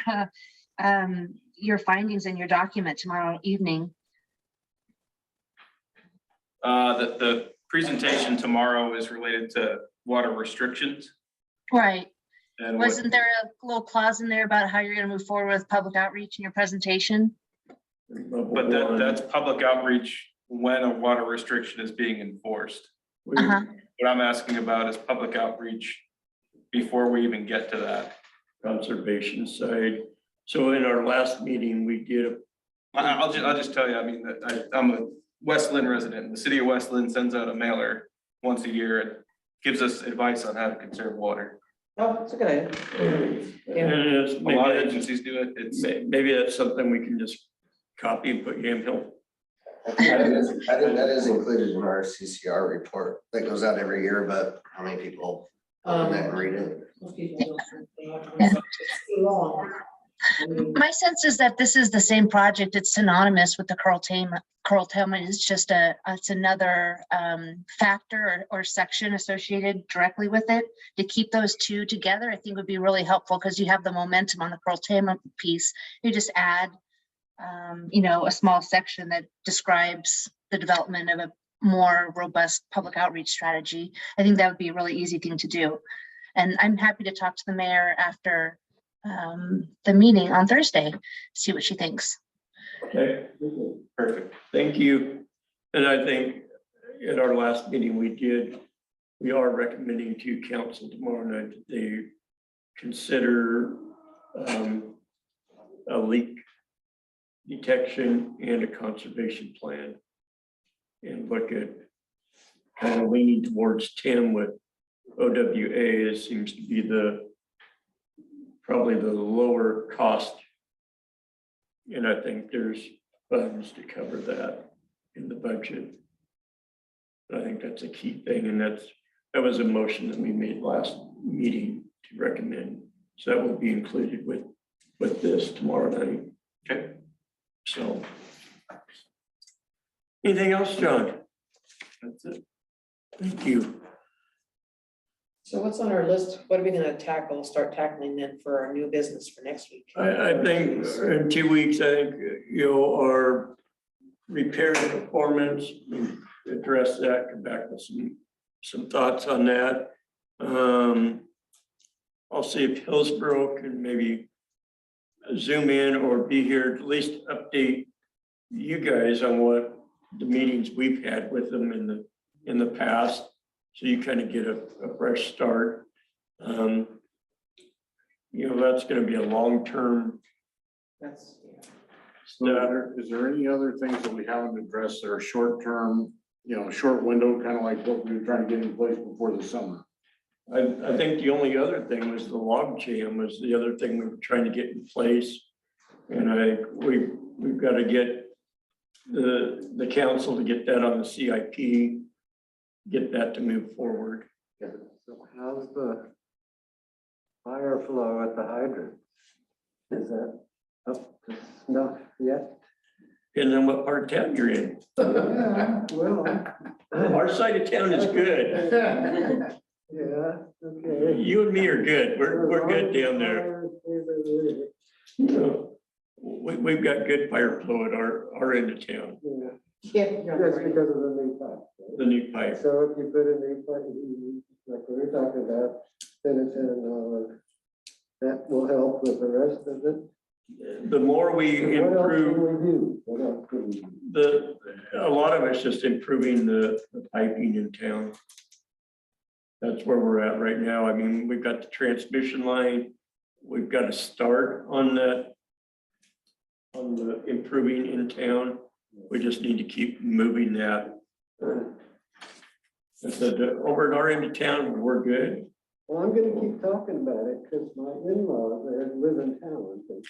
Speaker 8: your findings in your document tomorrow evening.
Speaker 7: The presentation tomorrow is related to water restrictions.
Speaker 8: Right.
Speaker 7: And what,
Speaker 8: Wasn't there a little clause in there about how you're gonna move forward with public outreach in your presentation?
Speaker 7: but that's public outreach when a water restriction is being enforced.
Speaker 8: Uh-huh.
Speaker 7: What I'm asking about is public outreach before we even get to that.
Speaker 5: Conservation side. So in our last meeting, we did
Speaker 7: I'll just tell you, I mean, I'm a West Lynn resident. The city of West Lynn sends out a mailer once a year. It gives us advice on how to conserve water.
Speaker 4: Oh, it's a good idea.
Speaker 5: and it's
Speaker 7: A lot of
Speaker 5: maybe,
Speaker 7: agencies do it. It's,
Speaker 5: maybe that's something we can just copy and put Yamhill.
Speaker 2: I think that is included in our CCR report that goes out every year, but how many people open that and read it?
Speaker 4: Most people don't. It's too long. I mean,
Speaker 8: My sense is that this is the same project. It's synonymous with the curtailment. It's just it's another factor or section associated directly with it. To keep those two together, I think would be really helpful because you have the momentum on the curtailment piece. You just add, a small section that describes the development of a more robust public outreach strategy. I think that would be a really easy thing to do. And I'm happy to talk to the mayor after the meeting on Thursday, see what she thinks.
Speaker 5: Okay, perfect. Thank you. And I think at our last meeting, we are recommending to council tomorrow night that they consider a leak detection and a conservation plan. And look at kind of leaning towards Tim with OWA. It seems to be probably the lower cost. And I think there's funds to cover that in the budget. I think that's a key thing, and that was a motion that we made last meeting to recommend. So that will be included with this tomorrow night. Okay. So. Anything else, John? That's it. Thank you.
Speaker 4: So what's on our list? What are we gonna start tackling then for our new business for next week?
Speaker 5: I think in 2 weeks, I think, our repair performance, address that, come back with some thoughts on that. I'll see if Hillsborough can maybe zoom in or be here, at least update you guys on what the meetings we've had with them in the past. So you kind of get a fresh start. That's going to be a long-term.
Speaker 4: That's,
Speaker 11: Is there any other things that we haven't addressed that are short-term, short window, kind of like what we were trying to get in place before the summer?
Speaker 5: I think the only other thing was the log jam was the other thing we were trying to get in place. And we've got to get the council to get that on the CIP, get that to move forward.
Speaker 10: So how's the fire flow at the hydrant? Is that up to snuff yet?
Speaker 5: And then what part of town you're in.
Speaker 10: Well.
Speaker 5: Our side of town is good.
Speaker 10: Yeah, okay.
Speaker 5: You and me are good. We're good down there. We've got good fire flow at our end of town,
Speaker 10: Yeah,
Speaker 4: yeah.
Speaker 10: that's because of the new pipe. Right?
Speaker 5: the new pipe.
Speaker 10: So if you put a new pipe, like we were talking about, $10 that will help with the rest of it.
Speaker 5: The more we
Speaker 10: So what else
Speaker 5: improve,
Speaker 10: can we do? What else can we do?
Speaker 5: a lot of it's just improving the piping in town. That's where we're at right now. I mean, we've got the transmission line. We've got to start on the improving in town. We just need to keep moving that. I said, over at our end of town, we're good.
Speaker 10: Well, I'm gonna keep talking about it because my in-laws, they live in town. And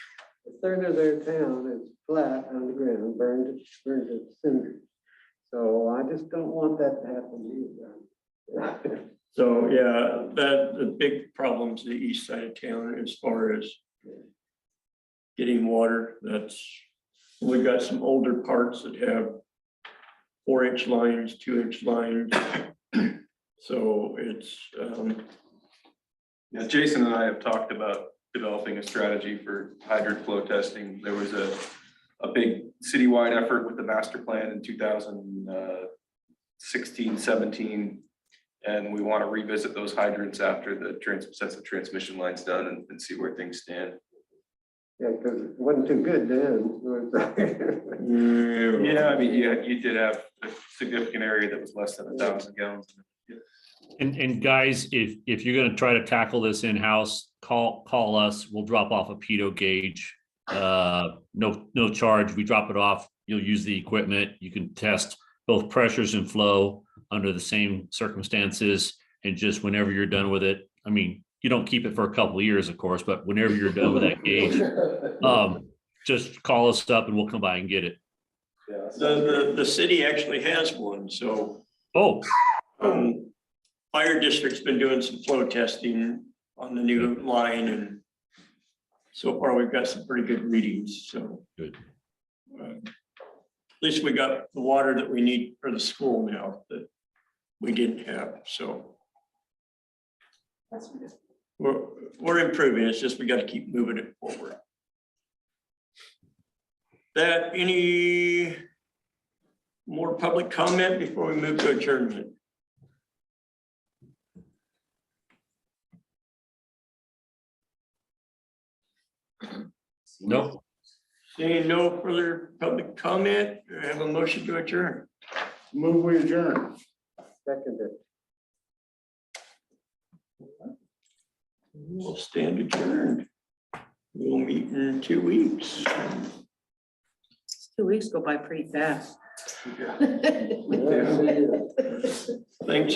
Speaker 10: a third of their town is flat on the ground, burned to cinders. So I just don't want that to happen either.
Speaker 5: So, yeah, the big problems the east side of town as far as getting water. We've got some older parts that have 4-inch lines, 2-inch lines. So it's,
Speaker 7: yeah, Jason and I have talked about developing a strategy for hydrant flow testing. There was a big citywide effort with the master plan in 2016, 17. And we want to revisit those hydrants after since the transmission line's done and see where things stand.
Speaker 10: Yeah, because it wasn't too good then.
Speaker 7: Yeah, I mean, you did have a significant area that was less than 1,000 gallons.
Speaker 13: And guys, if you're gonna try to tackle this in-house, call us. We'll drop off a pitot gauge. No charge. We drop it off. You'll use the equipment. You can test both pressures and flow under the same circumstances. And just whenever you're done with it, I mean, you don't keep it for a couple of years, of course, but whenever you're done with that gauge, just call us up and we'll come by and get it.
Speaker 5: The city actually has one, so.
Speaker 13: Oh,
Speaker 5: Fire district's been doing some flow testing on the new line, and so far we've got some pretty good readings, so.
Speaker 13: Good.
Speaker 5: At least we got the water that we need for the school now that we didn't have, so.
Speaker 4: That's good.
Speaker 5: We're improving, it's just we gotta keep moving it forward. Any more public comment before we move to adjournment?
Speaker 13: nope.
Speaker 5: Seeing no further public comment, I have a motion to adjourn.
Speaker 11: Move, we adjourn.
Speaker 10: Seconded.
Speaker 5: We'll stand adjourned. We'll meet in 2 weeks.
Speaker 4: 2 weeks go by pretty fast.
Speaker 5: Thanks,